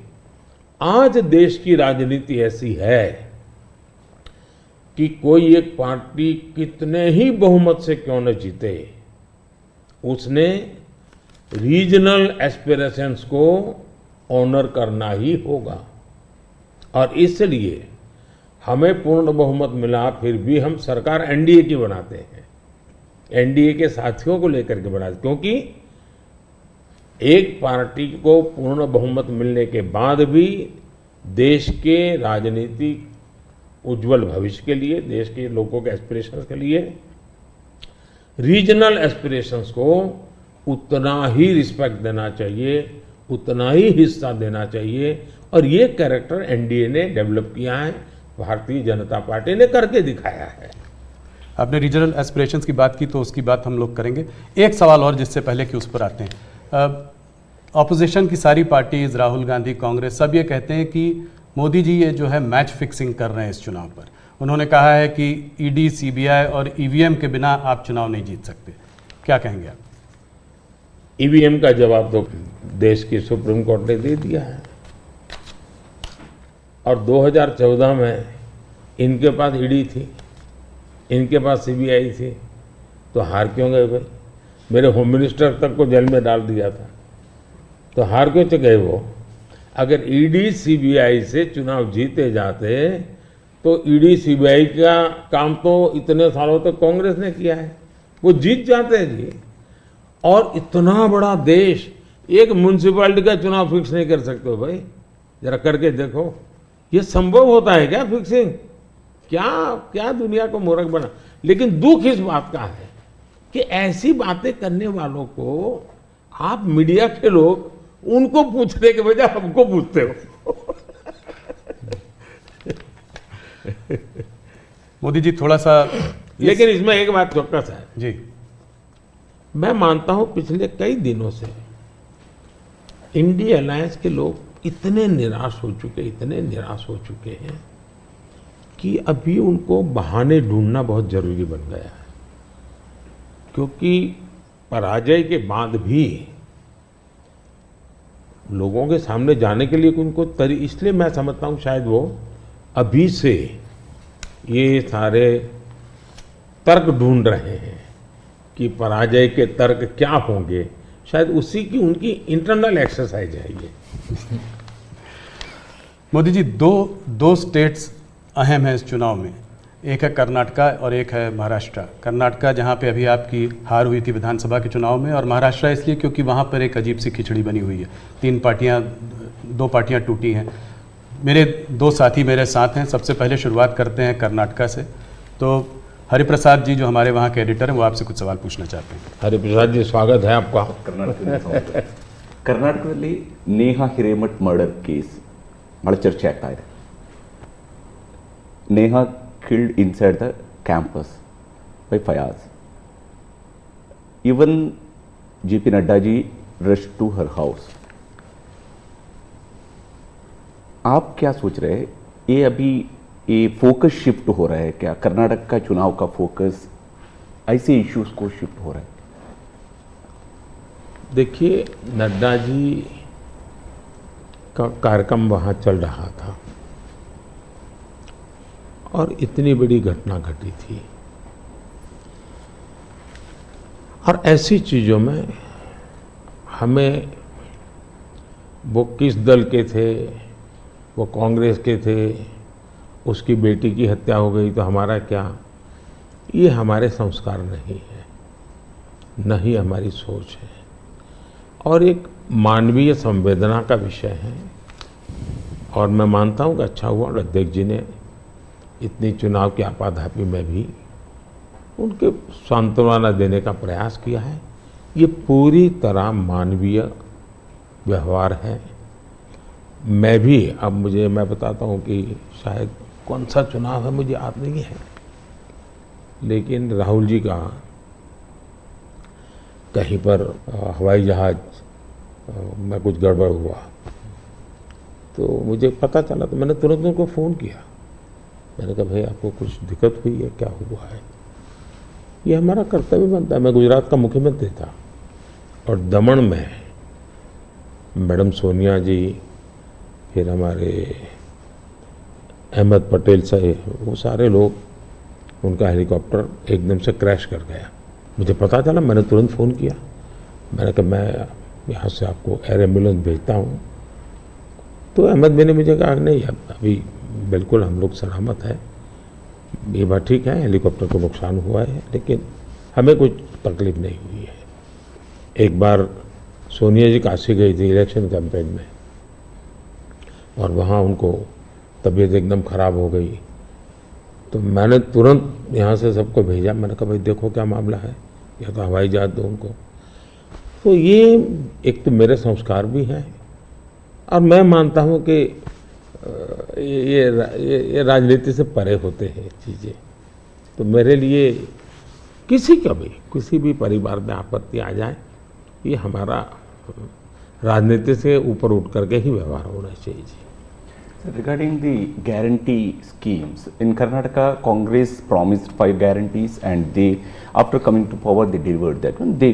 आज देश की राजनीति ऐसी है कि कोई एक पार्टी कितने ही बहुमत से क्यों न जीते, उसने रीजनल एस्पिरेशंस को ऑनर करना ही होगा। और इसलिए हमें पूर्ण बहुमत मिला, फिर भी हम सरकार एनडीए की बनाते हैं, एनडीए के साथियों को लेकर के बनाते, क्योंकि एक पार्टी को पूर्ण बहुमत मिलने के बाद भी देश के राजनीतिक उज्जवल भविष्य के लिए, देश के लोगों के एस्पिरेशंस के लिए, रीजनल एस्पिरेशंस को उतना ही रिस्पेक्ट देना चाहिए, उतना ही हिस्सा देना चाहिए। और ये कैरेक्टर एनडीए ने डेवलप किया है, भारतीय जनता पार्टी ने करके दिखाया है। आपने रीजनल एस्पिरेशंस की बात की तो उसकी बात हम लोग करेंगे। एक सवाल और जिससे पहले कि उस पर आते हैं, ऑपोजिशन की सारी पार्टीज, राहुल गांधी, कांग्रेस, सब ये कहते हैं कि मोदी जी ये जो है मैच फिक्सिंग कर रहे हैं इस चुनाव पर। उन्होंने कहा है कि ईडी, सीबीआई और ईवीएम के बिना आप चुनाव नहीं जीत सकते। क्या कहेंगे आप? ईवीएम का जवाब तो देश की सुप्रीम कोर्ट ने दे दिया है। और 2014 में इनके पास ईडी थी, इनके पास सीबीआई थी, तो हार क्यों गए भाई? मेरे होम मिनिस्टर तक को जेल में डाल दिया था, तो हार क्यों गए वो? अगर ईडी सीबीआई से चुनाव जीते जाते तो ईडी सीबीआई का काम तो इतने सालों तक कांग्रेस ने किया है, वो जीत जाते हैं जी। और इतना बड़ा देश एक म्यूनसिपैलिटी का चुनाव फिक्स नहीं कर सकते हो भाई, जरा करके देखो। ये संभव होता है क्या फिक्सिंग? क्या क्या दुनिया को मूर्ख बना। लेकिन दुख इस बात का है कि ऐसी बातें करने वालों को आप मीडिया के लोग उनको पूछने के बजाय हमको पूछते हो। मोदी जी थोड़ा सा लेकिन इसमें एक बात चौकस है जी, मैं मानता हूं पिछले कई दिनों से इंडिया अलायंस के लोग इतने निराश हो चुके, इतने निराश हो चुके हैं कि अभी उनको बहाने ढूंढना बहुत जरूरी बन गया है। क्योंकि पराजय के बाद भी लोगों के सामने जाने के लिए उनको इसलिए मैं समझता हूं शायद वो अभी से ये सारे तर्क ढूंढ रहे हैं कि पराजय के तर्क क्या होंगे। शायद उसी की उनकी इंटरनल एक्सरसाइज है ये। मोदी जी दो स्टेट्स अहम हैं इस चुनाव में, एक है कर्नाटका और एक है महाराष्ट्र। कर्नाटका जहां पे अभी आपकी हार हुई थी विधानसभा के चुनाव में, और महाराष्ट्र इसलिए क्योंकि वहां पर एक अजीब सी खिचड़ी बनी हुई है, दो पार्टियां टूटी हैं। मेरे दो साथी मेरे साथ हैं। सबसे पहले शुरुआत करते हैं कर्नाटका से। तो हरिप्रसाद जी जो हमारे वहाँ के एडिटर हैं वो आपसे कुछ सवाल पूछना चाहते हैं। हरिप्रसाद जी स्वागत है आपका। ಕರ್ನಾಟಕದಲ್ಲಿ ನೇಹಾ ಹಿರೇಮಠ್ ಮರ್ಡರ್ ಕೇಸ್ ಬಹಳ ಚರ್ಚೆ ಆಗ್ತಾ ಇದೆ. Neha killed inside the campus by Fayaz. Even JP Nadda ji rushed to her house. आप क्या सोच रहे हैं, ये अभी ये फोकस शिफ्ट हो रहा है क्या? कर्नाटक का चुनाव का फोकस ऐसे इश्यूज को शिफ्ट हो रहा है? देखिए, नड्डा जी का कार्यक्रम वहाँ चल रहा था और इतनी बड़ी घटना घटी थी। और ऐसी चीज़ों में हमें वो किस दल के थे, वो कांग्रेस के थे, उसकी बेटी की हत्या हो गई तो हमारा क्या, ये हमारे संस्कार नहीं है, न ही हमारी सोच है। और एक मानवीय संवेदना का विषय है। और मैं मानता हूँ कि अच्छा हुआ अध्यक्ष जी ने इतनी चुनाव की आपाधापी में भी उनके सांत्वना देने का प्रयास किया है। ये पूरी तरह मानवीय व्यवहार है। मैं भी अब मैं बताता हूँ कि शायद कौन सा चुनाव है मुझे याद नहीं है, लेकिन राहुल जी का कहीं पर हवाई जहाज में कुछ गड़बड़ हुआ तो मुझे पता चला, तो मैंने तुरंत उनको फ़ोन किया। मैंने कहा भाई आपको कुछ दिक्कत हुई है, क्या हुआ है? ये हमारा कर्तव्य बनता है। मैं गुजरात का मुख्यमंत्री था और दमन में मैडम सोनिया जी, फिर हमारे अहमद पटेल साहब, वो सारे लोग, उनका हेलीकॉप्टर एकदम से क्रैश कर गया। मुझे पता चला, मैंने तुरंत फ़ोन किया। मैंने कहा मैं यहाँ से आपको एयर एम्बुलेंस भेजता हूँ। तो अहमद भाई ने मुझे कहा नहीं, अभी बिल्कुल हम लोग सलामत हैं, ये बात ठीक है, हेलीकॉप्टर को नुकसान हुआ है लेकिन हमें कुछ तकलीफ नहीं हुई है। एक बार सोनिया जी काशी गई थी इलेक्शन कैंपेन में और वहाँ उनको तबीयत एकदम ख़राब हो गई, तो मैंने तुरंत यहाँ से सबको भेजा। मैंने कहा भाई देखो क्या मामला है, या तो हवाई जहाज दो उनको। तो ये एक तो मेरे संस्कार भी हैं और मैं मानता हूँ कि ये राजनीति से परे होते हैं चीज़ें। तो मेरे लिए किसी भी परिवार में आपत्ति आ जाए, ये हमारा राजनीति से ऊपर उठ करके ही व्यवहार होना चाहिए जी। Regarding the guarantee schemes, in Karnataka, Congress promised 5 guarantees, and they, after coming to power, they delivered that one. They,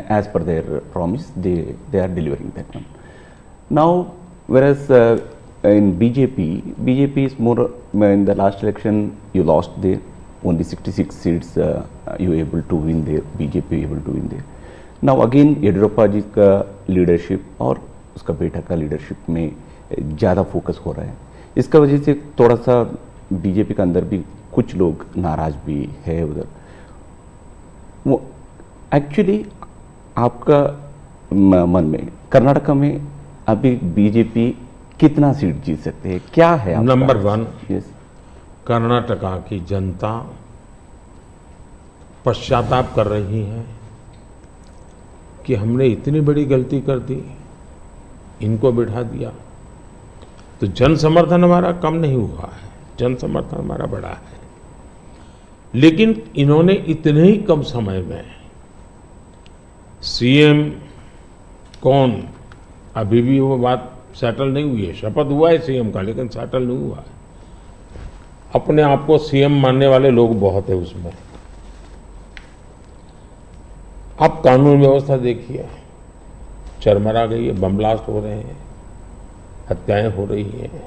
as per their promise, they are delivering that one. Now, whereas in BJP is more. In the last election, you lost there. Only 66 seats you were able to win there. BJP able to win there. Now again, Yediyurappa जी का लीडरशिप और उसका बेटा का लीडरशिप में ज़्यादा फोकस हो रहा है। इसका वजह से थोड़ा सा बीजेपी के अंदर भी कुछ लोग नाराज भी है उधर। वो एक्चुअली आपका मन में कर्नाटका में अभी बीजेपी कितना सीट जीत सकते हैं, क्या है? नंबर 1, यस, कर्नाटका की जनता पश्चाताप कर रही है कि हमने इतनी बड़ी गलती कर दी, इनको बिठा दिया। तो जन समर्थन हमारा कम नहीं हुआ है, जन समर्थन हमारा बढ़ा है, लेकिन इन्होंने इतने ही कम समय में सीएम कौन, अभी भी वो बात सेटल नहीं हुई है। शपथ हुआ है सीएम का लेकिन सेटल नहीं हुआ है। अपने आप को सीएम मानने वाले लोग बहुत है उसमें। अब कानून व्यवस्था देखिए, चरमरा गई है, बम ब्लास्ट हो रहे हैं, हत्याएं हो रही हैं,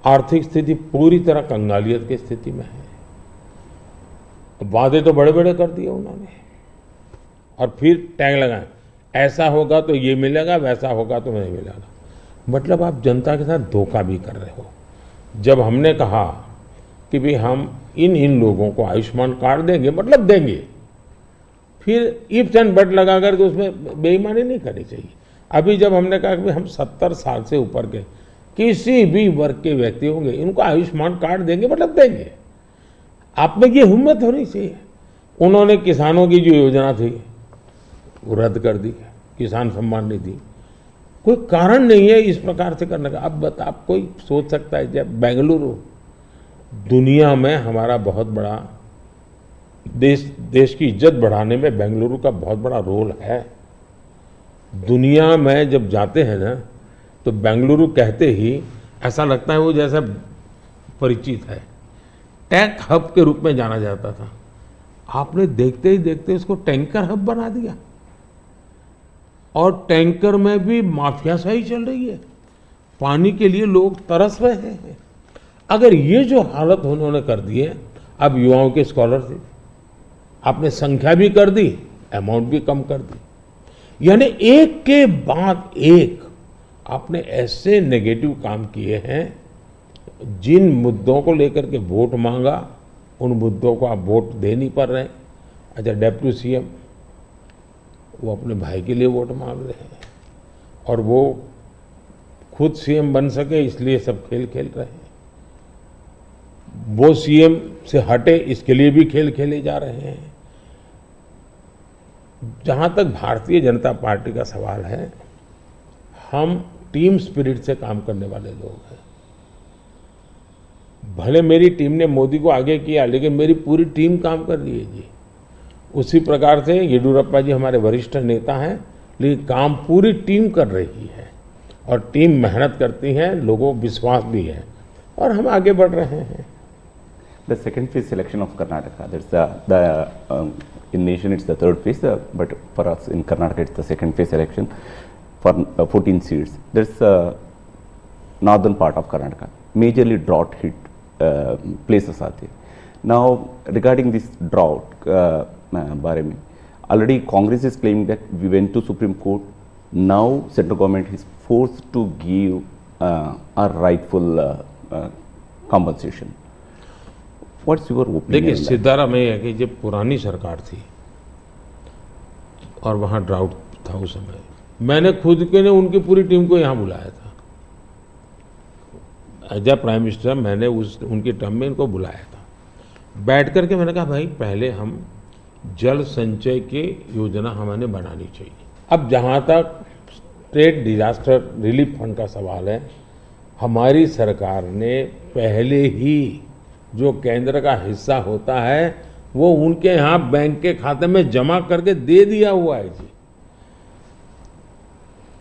आर्थिक स्थिति पूरी तरह कंगालियत की स्थिति में है। वादे तो बड़े बड़े कर दिए उन्होंने और फिर टैग लगाए, ऐसा होगा तो ये मिलेगा, वैसा होगा तो नहीं मिलेगा। मतलब आप जनता के साथ धोखा भी कर रहे हो। जब हमने कहा कि भाई हम इन लोगों को आयुष्मान कार्ड देंगे, मतलब देंगे, फिर इफ्स एंड बट लगा करके उसमें बेईमानी नहीं करनी चाहिए। अभी जब हमने कहा कि हम 70 साल से ऊपर के किसी भी वर्ग के व्यक्ति होंगे, इनको आयुष्मान कार्ड देंगे, मतलब देंगे। आप में ये हिम्मत होनी चाहिए। उन्होंने किसानों की जो योजना थी वो रद्द कर दी, किसान सम्मान निधि। कोई कारण नहीं है इस प्रकार से करने का। अब बता, आप कोई सोच सकता है जब बेंगलुरु दुनिया में हमारा बहुत बड़ा देश की इज्जत बढ़ाने में बेंगलुरु का बहुत बड़ा रोल है। दुनिया में जब जाते हैं ना तो बेंगलुरु कहते ही ऐसा लगता है वो जैसा परिचित है। टैंक हब के रूप में जाना जाता था, आपने देखते ही देखते उसको टैंकर हब बना दिया और टैंकर में भी माफियाशाही चल रही है। पानी के लिए लोग तरस रहे हैं। अगर ये जो हालत उन्होंने कर दी है, अब युवाओं की स्कॉलरशिप आपने संख्या भी कर दी, अमाउंट भी कम कर दी, यानी एक के बाद एक आपने ऐसे नेगेटिव काम किए हैं। जिन मुद्दों को लेकर के वोट मांगा, उन मुद्दों को आप वोट दे नहीं पा रहे हैं। अच्छा, डेप्यूटी सीएम वो अपने भाई के लिए वोट मांग रहे हैं और वो खुद सीएम बन सके इसलिए सब खेल खेल रहे हैं। वो सीएम से हटे इसके लिए भी खेल खेले जा रहे हैं। जहां तक भारतीय जनता पार्टी का सवाल है, हम टीम स्पिरिट से काम करने वाले लोग हैं। भले मेरी टीम ने मोदी को आगे किया, लेकिन मेरी पूरी टीम काम कर रही है जी। उसी प्रकार से येडियुरप्पा जी हमारे वरिष्ठ नेता हैं, लेकिन काम पूरी टीम कर रही है और टीम मेहनत करती है, लोगों को विश्वास भी है और हम आगे बढ़ रहे हैं। The second phase election of Karnataka, in nation it's the third phase, but for us in Karnataka it's the second phase election for 14 seats. There's northern part of Karnataka, majorly drought hit places are there. Now regarding this drought, बारे में already Congress is claiming that we went to Supreme Court. Now central government is forced to give a rightful compensation. What's your opinion? देखिए, on that? सिद्धारा में है कि जब पुरानी सरकार थी और वहाँ ड्राउट था उस समय, मैंने खुद के ने उनकी पूरी टीम को यहाँ बुलाया था। एज ए प्राइम मिनिस्टर मैंने उनकी टर्म में इनको बुलाया था। बैठ करके मैंने कहा भाई पहले हम जल संचय की योजना हमें बनानी चाहिए। अब जहाँ तक स्टेट डिजास्टर रिलीफ फंड का सवाल है, हमारी सरकार ने पहले ही जो केंद्र का हिस्सा होता है वो उनके यहाँ बैंक के खाते में जमा करके दे दिया हुआ है जी।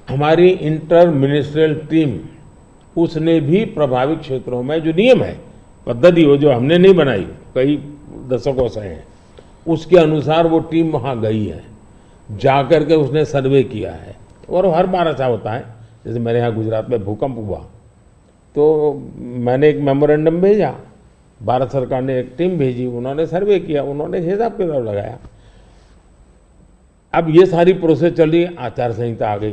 हमारी इंटर मिनिस्ट्रियल टीम उसने भी प्रभावित क्षेत्रों में जो नियम है, पद्धति वो जो हमने नहीं बनाई, कई दशकों से है, उसके अनुसार वो टीम वहाँ गई है, जा करके उसने सर्वे किया है। और हर बार ऐसा होता है, जैसे मेरे यहाँ गुजरात में भूकंप हुआ तो मैंने एक मेमोरेंडम भेजा, भारत सरकार ने एक टीम भेजी, उन्होंने सर्वे किया, उन्होंने हिसाब किताब लगाया। अब ये सारी प्रोसेस चली, आचार संहिता आ गई,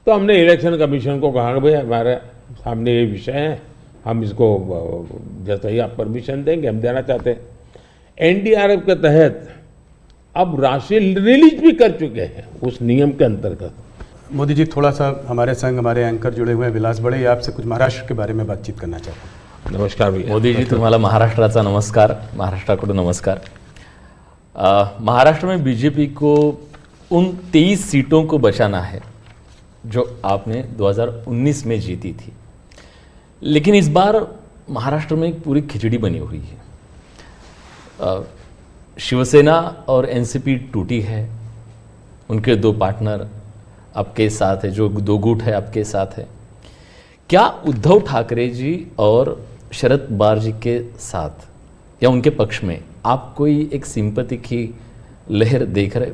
तो हमने इलेक्शन कमीशन को कहा कि भाई हमारे सामने ये विषय है, हम इसको जैसा ही आप परमिशन देंगे हम देना चाहते हैं। एनडीआरएफ के तहत अब राशि रिलीज भी कर चुके हैं उस नियम के अंतर्गत। मोदी जी, थोड़ा सा हमारे संग हमारे एंकर जुड़े हुए हैं विलास बड़े, आपसे कुछ महाराष्ट्र के बारे में बातचीत करना चाहते हैं। नमस्कार भैया। मोदी जी, तुम्हाला महाराष्ट्राचा नमस्कार, महाराष्ट्राकडून नमस्कार। महाराष्ट्र में बीजेपी को उन 23 सीटों को बचाना है जो आपने 2019 में जीती थी, लेकिन इस बार महाराष्ट्र में एक पूरी खिचड़ी बनी हुई है। शिवसेना और एनसीपी टूटी है, उनके दो पार्टनर आपके साथ है, जो दो गुट है आपके साथ है। क्या उद्धव ठाकरे जी और शरद पवार जी के साथ या उनके पक्ष में आप कोई एक सिंपैथी की लहर देख रहे?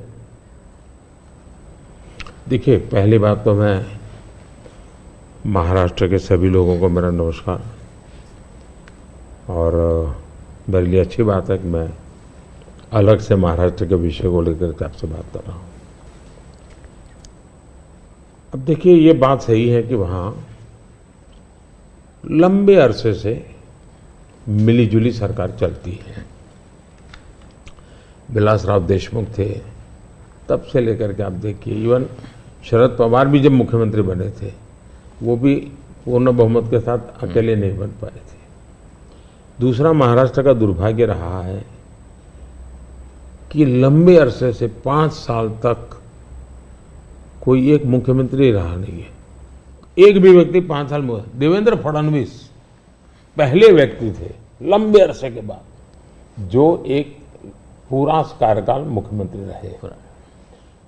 देखिए, पहली बात तो मैं महाराष्ट्र के सभी लोगों को मेरा नमस्कार, और मेरे लिए अच्छी बात है कि मैं अलग से महाराष्ट्र के विषय को लेकर के आपसे बात कर रहा हूँ। अब देखिए, ये बात सही है कि वहाँ लंबे अरसे से मिलीजुली सरकार चलती है। विलासराव देशमुख थे, तब से लेकर के आप देखिए, इवन शरद पवार भी जब मुख्यमंत्री बने थे वो भी पूर्ण बहुमत के साथ अकेले नहीं बन पाए थे। दूसरा, महाराष्ट्र का दुर्भाग्य रहा है कि लंबे अरसे से 5 साल तक कोई एक मुख्यमंत्री रहा नहीं है। एक भी व्यक्ति 5 साल में, देवेंद्र फडणवीस पहले व्यक्ति थे लंबे अरसे के बाद जो एक पूरा कार्यकाल मुख्यमंत्री रहे,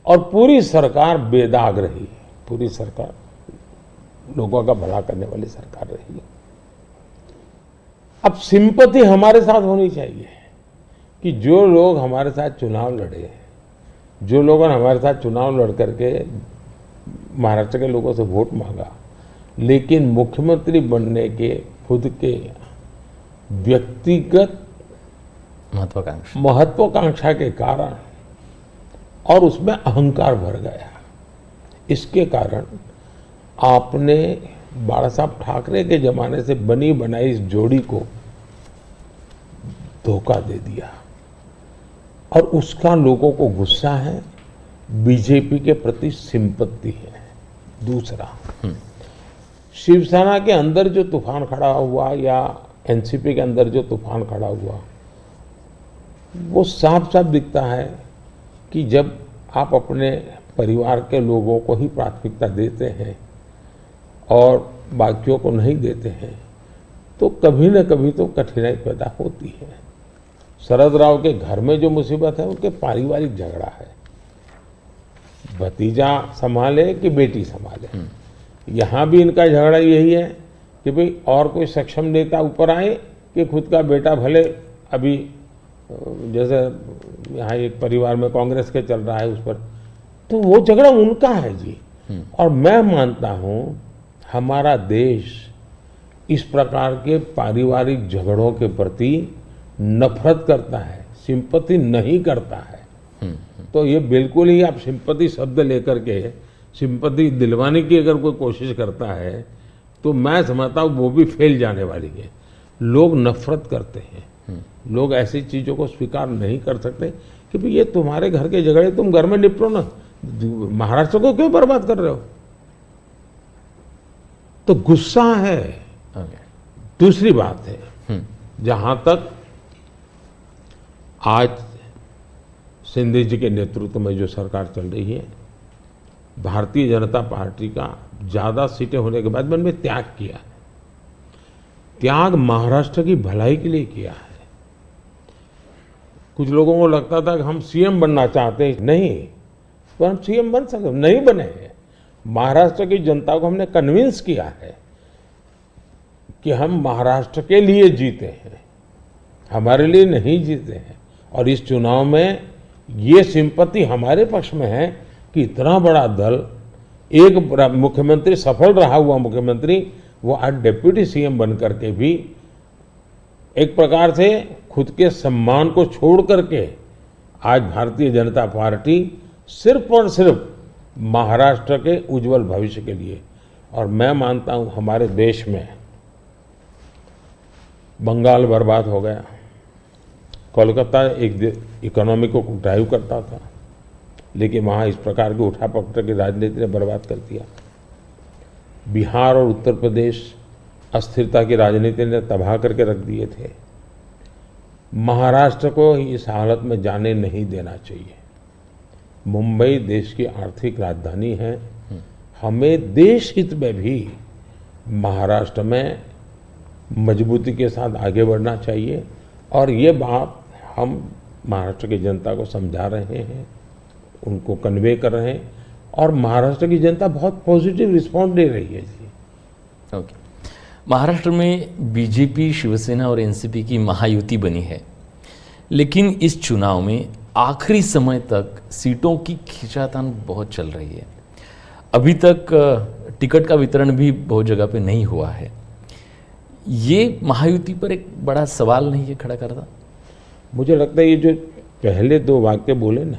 और पूरी सरकार बेदाग रही, पूरी सरकार लोगों का भला करने वाली सरकार रही। अब सिंपैथी हमारे साथ होनी चाहिए कि जो लोग हमारे साथ चुनाव लड़े, जो लोगों ने हमारे साथ चुनाव लड़ करके महाराष्ट्र के लोगों से वोट मांगा, लेकिन मुख्यमंत्री बनने के खुद के व्यक्तिगत महत्वाकांक्षा के कारण और उसमें अहंकार भर गया, इसके कारण आपने बाला साहब ठाकरे के जमाने से बनी बनाई इस जोड़ी को धोखा दे दिया, और उसका लोगों को गुस्सा है, बीजेपी के प्रति सिंपत्ति है। दूसरा, शिवसेना के अंदर जो तूफान खड़ा हुआ या एनसीपी के अंदर जो तूफान खड़ा हुआ, वो साफ साफ दिखता है कि जब आप अपने परिवार के लोगों को ही प्राथमिकता देते हैं और बाकियों को नहीं देते हैं, तो कभी न कभी तो कठिनाई पैदा होती है। शरद राव के घर में जो मुसीबत है उनके पारिवारिक झगड़ा है, भतीजा संभाले कि बेटी संभाले। यहाँ भी इनका झगड़ा यही है कि भाई और कोई सक्षम नेता ऊपर आए कि खुद का बेटा भले अभी जैसे यहाँ एक परिवार में कांग्रेस के चल रहा है उस पर, तो वो झगड़ा उनका है जी। और मैं मानता हूँ हमारा देश इस प्रकार के पारिवारिक झगड़ों के प्रति नफरत करता है, सिंपैथी नहीं करता है। तो ये बिल्कुल ही आप सिंपैथी शब्द लेकर के सिंपैथी दिलवाने की अगर कोई कोशिश करता है तो मैं समझता हूँ वो भी फेल जाने वाली है। लोग नफरत करते हैं, लोग ऐसी चीजों को स्वीकार नहीं कर सकते कि भाई ये तुम्हारे घर के झगड़े तुम घर में निपटो ना, महाराष्ट्र को क्यों बर्बाद कर रहे हो। तो गुस्सा है। दूसरी बात है, जहां तक आज शिंदे जी के नेतृत्व में जो सरकार चल रही है, भारतीय जनता पार्टी का ज्यादा सीटें होने के बाद में उन्होंने त्याग किया। त्याग महाराष्ट्र की भलाई के लिए किया है। कुछ लोगों को लगता था कि हम सीएम बनना चाहते हैं, नहीं, पर हम सीएम बन सकते, नहीं बने हैं। महाराष्ट्र की जनता को हमने कन्विंस किया है कि हम महाराष्ट्र के लिए जीते हैं, हमारे लिए नहीं जीते हैं। और इस चुनाव में ये सिंपैथी हमारे पक्ष में है कि इतना बड़ा दल, एक मुख्यमंत्री, सफल रहा हुआ मुख्यमंत्री, वो आज डिप्टी सीएम बन करके भी एक प्रकार से खुद के सम्मान को छोड़ करके आज भारतीय जनता पार्टी सिर्फ और सिर्फ महाराष्ट्र के उज्जवल भविष्य के लिए। और मैं मानता हूं हमारे देश में बंगाल बर्बाद हो गया, कोलकाता एक इकोनॉमी को ड्राइव करता था, लेकिन वहाँ इस प्रकार की उठापटक की राजनीति ने बर्बाद कर दिया। बिहार और उत्तर प्रदेश अस्थिरता की राजनीति ने तबाह करके रख दिए थे। महाराष्ट्र को इस हालत में जाने नहीं देना चाहिए। मुंबई देश की आर्थिक राजधानी है, हमें देश हित में भी महाराष्ट्र में मजबूती के साथ आगे बढ़ना चाहिए। और ये बात हम महाराष्ट्र की जनता को समझा रहे हैं, उनको कन्वे कर रहे हैं, और महाराष्ट्र की जनता बहुत पॉजिटिव रिस्पॉन्स दे रही है जी। ओके। महाराष्ट्र में बीजेपी, शिवसेना और एनसीपी की महायुति बनी है, लेकिन इस चुनाव में आखिरी समय तक सीटों की खींचातान बहुत चल रही है। अभी तक टिकट का वितरण भी बहुत जगह पे नहीं हुआ है। ये महायुति पर एक बड़ा सवाल नहीं है खड़ा करता? मुझे लगता है ये जो पहले दो वाक्य बोले ना,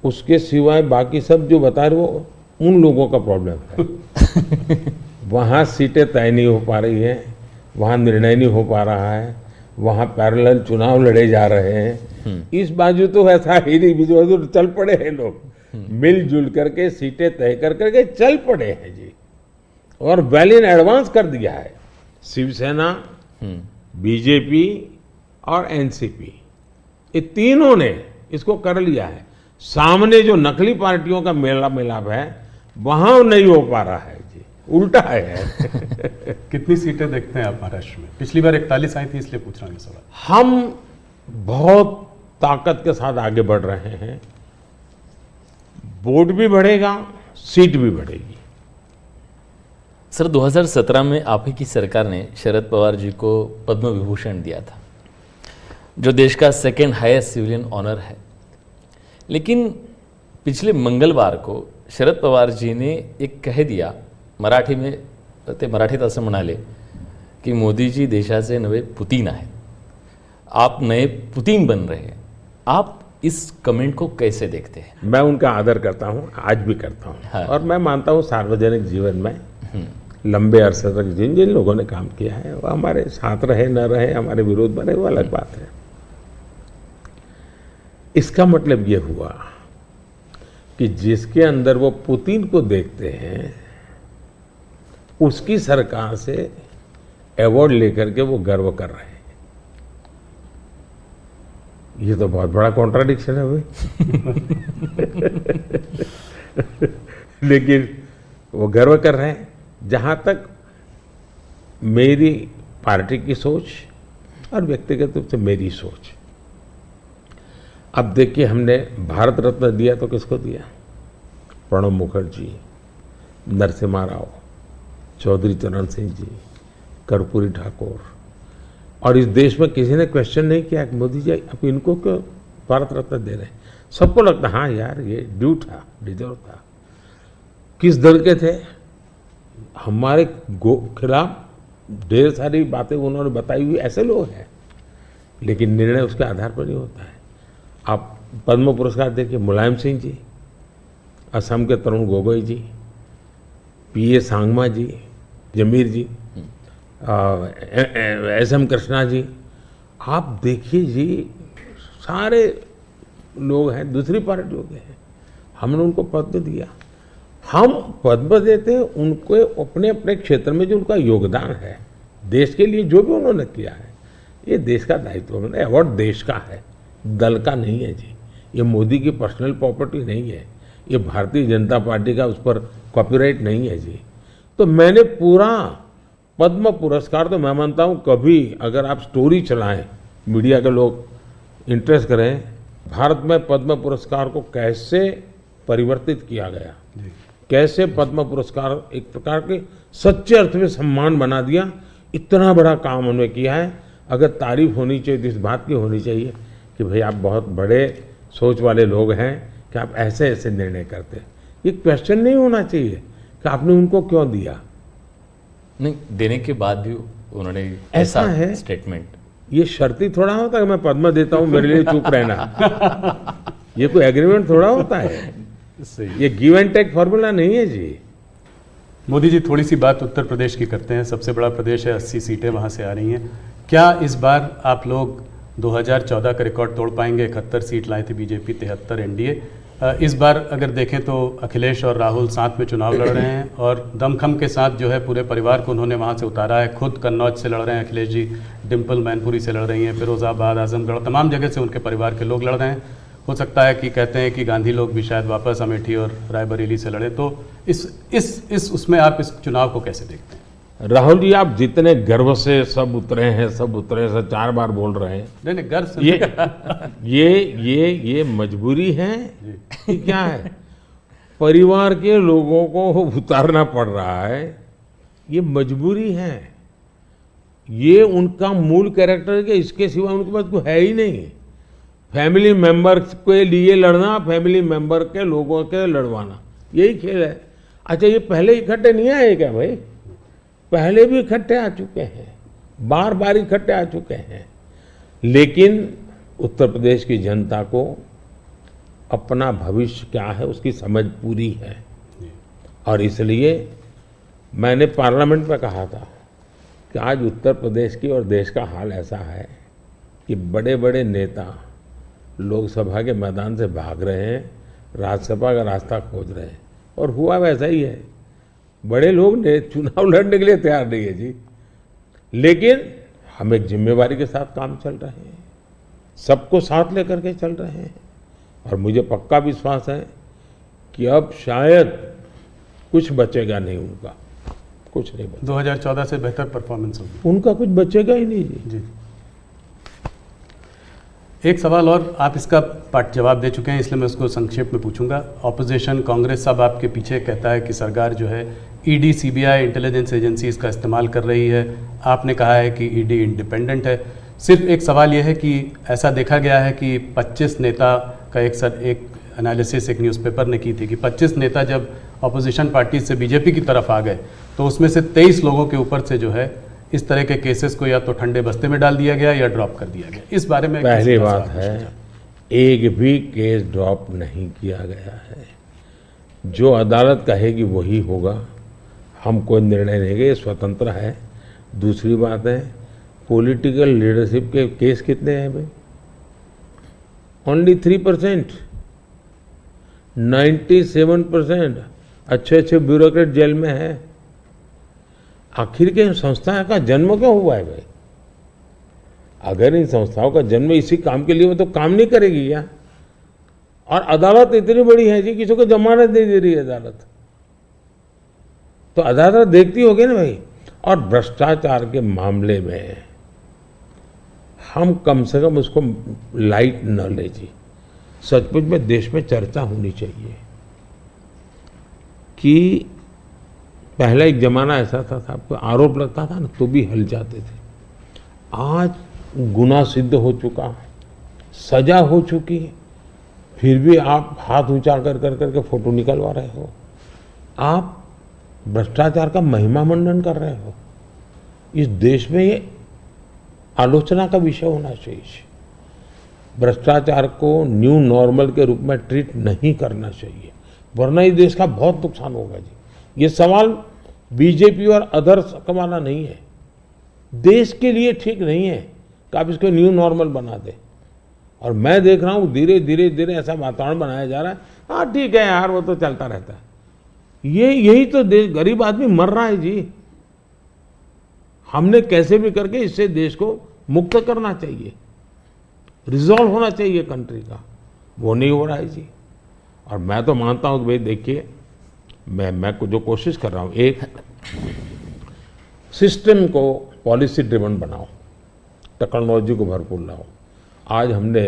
उसके सिवाय बाकी सब जो बता रहे वो उन लोगों का प्रॉब्लम है। वहाँ सीटें तय नहीं हो पा रही हैं, वहाँ निर्णय नहीं हो पा रहा है, वहाँ पैरेलल चुनाव लड़े जा रहे हैं। इस बाजू तो ऐसा ही नहीं, बीच बाजू तो चल पड़े हैं लोग, मिलजुल करके सीटें तय कर करके चल पड़े हैं जी, और वेल इन एडवांस कर दिया है। शिवसेना, बीजेपी और एनसीपी, ये तीनों ने इसको कर लिया है। सामने जो नकली पार्टियों का मेला मिलाप है वहां नहीं हो पा रहा है जी, उल्टा है। कितनी सीटें देखते हैं आप महाराष्ट्र में? पिछली बार 41 आई थी, इसलिए पूछ रहा हूँ ये सवाल। हम बहुत ताकत के साथ आगे बढ़ रहे हैं। वोट भी बढ़ेगा, सीट भी बढ़ेगी। सर, 2017 में आप ही की सरकार ने शरद पवार जी को पद्म विभूषण दिया था, जो देश का सेकेंड हाईएस्ट सिविलियन ऑनर है। लेकिन पिछले मंगलवार को शरद पवार जी ने एक कह दिया, मराठी में ते मराठीत असं म्हणाले की मोदी जी देशाचे नवे पुतीन आहेत, आप नए पुतीन बन रहे हैं। आप इस कमेंट को कैसे देखते हैं? मैं उनका आदर करता हूं, आज भी करता हूं। हाँ। और मैं मानता हूं सार्वजनिक जीवन में लंबे अरसे तक जिन जिन लोगों ने काम किया है वो हमारे साथ रहे न रहे, हमारे विरोध में रहे, वो अलग बात है। इसका मतलब ये हुआ कि जिसके अंदर वो पुतिन को देखते हैं उसकी सरकार से अवार्ड लेकर के वो गर्व कर रहे हैं। ये तो बहुत बड़ा कॉन्ट्राडिक्शन है भाई। लेकिन वो गर्व कर रहे हैं। जहां तक मेरी पार्टी की सोच और व्यक्तिगत रूप से मेरी सोच। अब देखिए, हमने भारत रत्न दिया तो किसको दिया? प्रणब मुखर्जी, नरसिम्हा राव, चौधरी चरण सिंह जी, कर्पूरी ठाकुर, और इस देश में किसी ने क्वेश्चन नहीं किया कि मोदी जी अब इनको क्यों भारत रत्न दे रहे हैं। सबको लगता हाँ यार ये ड्यू था, डिजर्व था। किस दल के थे? हमारे खिलाफ ढेर सारी बातें उन्होंने बताई हुई ऐसे लोग हैं, लेकिन निर्णय उसके आधार पर नहीं होता है। आप पद्म पुरस्कार देखिए, मुलायम सिंह जी, असम के तरुण गोगोई जी, पीए सांगमा जी, जमीर जी, SM कृष्णा जी, आप देखिए जी, सारे लोग हैं दूसरी पार्टियों के हैं, हमने उनको पद्म दिया। हम पद्म देते हैं उनको अपने अपने क्षेत्र में जो उनका योगदान है, देश के लिए जो भी उन्होंने किया है, ये देश का दायित्व है। अवार्ड देश का है, दल का नहीं है जी। ये मोदी की पर्सनल प्रॉपर्टी नहीं है, ये भारतीय जनता पार्टी का उस पर कॉपीराइट नहीं है जी। तो मैंने पूरा पद्म पुरस्कार, तो मैं मानता हूँ कभी अगर आप स्टोरी चलाएं, मीडिया के लोग इंटरेस्ट करें, भारत में पद्म पुरस्कार को कैसे परिवर्तित किया गया, कैसे पद्म पुरस्कार एक प्रकार के सच्चे अर्थ में सम्मान बना दिया, इतना बड़ा काम उन्होंने किया है। अगर तारीफ होनी चाहिए तो इस बात की होनी चाहिए कि भाई आप बहुत बड़े सोच वाले लोग हैं कि आप ऐसे ऐसे निर्णय करते हैं। ये क्वेश्चन नहीं होना चाहिए कि आपने उनको क्यों दिया। नहीं, देने के बाद भी उन्होंने ऐसा है स्टेटमेंट, ये शर्ती थोड़ा होता है कि मैं पद्म देता हूं मेरे लिए चुप रहना। ये कोई एग्रीमेंट थोड़ा होता है, ये गिव एंड टेक फॉर्मूला नहीं है जी। मोदी जी, थोड़ी सी बात उत्तर प्रदेश की करते हैं। सबसे बड़ा प्रदेश है, 80 सीटें वहाँ से आ रही हैं। क्या इस बार आप लोग 2014 का रिकॉर्ड तोड़ पाएंगे? 71 सीट लाए थे बीजेपी, 73 एनडीए। इस बार अगर देखें तो अखिलेश और राहुल साथ में चुनाव लड़ रहे हैं और दमखम के साथ जो है पूरे परिवार को उन्होंने वहाँ से उतारा है। खुद कन्नौज से लड़ रहे हैं अखिलेश जी, डिम्पल मैनपुरी से लड़ रही हैं, फिरोजाबाद, आजमगढ़, तमाम जगह से उनके परिवार के लोग लड़ रहे हैं। हो सकता है कि कहते हैं कि गांधी लोग भी शायद वापस अमेठी और रायबरेली से लड़े। तो इस उसमें आप इस चुनाव को कैसे देखते हैं? राहुल जी, आप जितने गर्व से सब उतरे हैं 4 बार बोल रहे हैं, नहीं गर्व से ये मजबूरी है कि क्या है? परिवार के लोगों को उतारना पड़ रहा है, ये मजबूरी है। ये उनका मूल कैरेक्टर है कि इसके सिवा उनके पास कोई है ही नहीं। फैमिली मेंबर्स के लिए लड़ना, फैमिली मेंबर के लोगों के लड़वाना, यही खेल है। अच्छा, ये पहले इकट्ठे नहीं आए क्या भाई? पहले भी इकट्ठे आ चुके हैं, बार बार इकट्ठे आ चुके हैं। लेकिन उत्तर प्रदेश की जनता को अपना भविष्य क्या है उसकी समझ पूरी है, और इसलिए मैंने पार्लियामेंट में कहा था कि आज उत्तर प्रदेश की और देश का हाल ऐसा है कि बड़े बड़े नेता लोकसभा के मैदान से भाग रहे हैं, राज्यसभा का रास्ता खोज रहे हैं, और हुआ वैसा ही है। बड़े लोग ने चुनाव लड़ने के लिए तैयार नहीं है जी। लेकिन हम एक जिम्मेवारी के साथ काम चल रहे हैं, सबको साथ लेकर के चल रहे हैं, और मुझे पक्का विश्वास है कि अब शायद कुछ बचेगा नहीं, उनका कुछ नहीं बचेगा। 2014 से बेहतर परफॉर्मेंस होगी, उनका कुछ बचेगा ही नहीं जी। एक सवाल और, आप इसका पार्ट जवाब दे चुके हैं इसलिए मैं उसको संक्षेप में पूछूंगा। ऑपोजिशन कांग्रेस सब आपके पीछे कहता है कि सरकार जो है ईडी, सीबीआई, इंटेलिजेंस एजेंसी इसका इस्तेमाल कर रही है। आपने कहा है कि ईडी इंडिपेंडेंट है। सिर्फ एक सवाल यह है कि ऐसा देखा गया है कि 25 नेता का एक एनालिसिस एक न्यूज़पेपर ने की थी कि 25 नेता जब अपोजिशन पार्टी से बीजेपी की तरफ आ गए तो उसमें से 23 लोगों के ऊपर से जो है इस तरह के केसेस को या तो ठंडे बस्ते में डाल दिया गया या ड्रॉप कर दिया गया। इस बारे में पहली बात है, एक भी केस ड्रॉप नहीं किया गया है। जो अदालत कहेगी वही होगा, हम कोई निर्णय नहीं लेंगे, स्वतंत्र है। दूसरी बात है, पॉलिटिकल लीडरशिप के केस कितने हैं भाई? ओनली 3%। 97% अच्छे अच्छे ब्यूरोक्रेट जेल में है। आखिर के संस्था का जन्म क्यों हुआ है भाई? अगर इन संस्थाओं का जन्म इसी काम के लिए हो तो काम नहीं करेगी क्या? और अदालत इतनी बड़ी है जी, किसी को जमानत नहीं दे रही है अदालत, तो अदालत देखती होगी ना भाई। और भ्रष्टाचार के मामले में हम कम से कम उसको लाइट न ले जी। सचमुच में देश में चर्चा होनी चाहिए कि पहला एक जमाना ऐसा था आपको आरोप लगता था ना तो भी हिल जाते थे। आज गुनाह सिद्ध हो चुका, सजा हो चुकी, फिर भी आप हाथ ऊंचा कर कर करके फोटो निकलवा रहे हो। आप भ्रष्टाचार का महिमा मंडन कर रहे हो। इस देश में ये आलोचना का विषय होना चाहिए। भ्रष्टाचार को न्यू नॉर्मल के रूप में ट्रीट नहीं करना चाहिए, वरना इस देश का बहुत नुकसान होगा जी। ये सवाल बीजेपी और अदर्स का वाला नहीं है, देश के लिए ठीक नहीं है कि आप इसको न्यू नॉर्मल बना दे। और मैं देख रहा हूँ धीरे धीरे धीरे ऐसा वातावरण बनाया जा रहा है, हाँ ठीक है यार वो तो चलता रहता है। यही तो देश, गरीब आदमी मर रहा है जी। हमने कैसे भी करके इससे देश को मुक्त करना चाहिए, रिजॉल्व होना चाहिए कंट्री का, वो नहीं हो रहा है जी। और मैं तो मानता हूं कि भाई देखिए मैं जो कोशिश कर रहा हूं, एक सिस्टम को पॉलिसी ड्रिवन बनाओ, टेक्नोलॉजी को भरपूर लाओ। आज हमने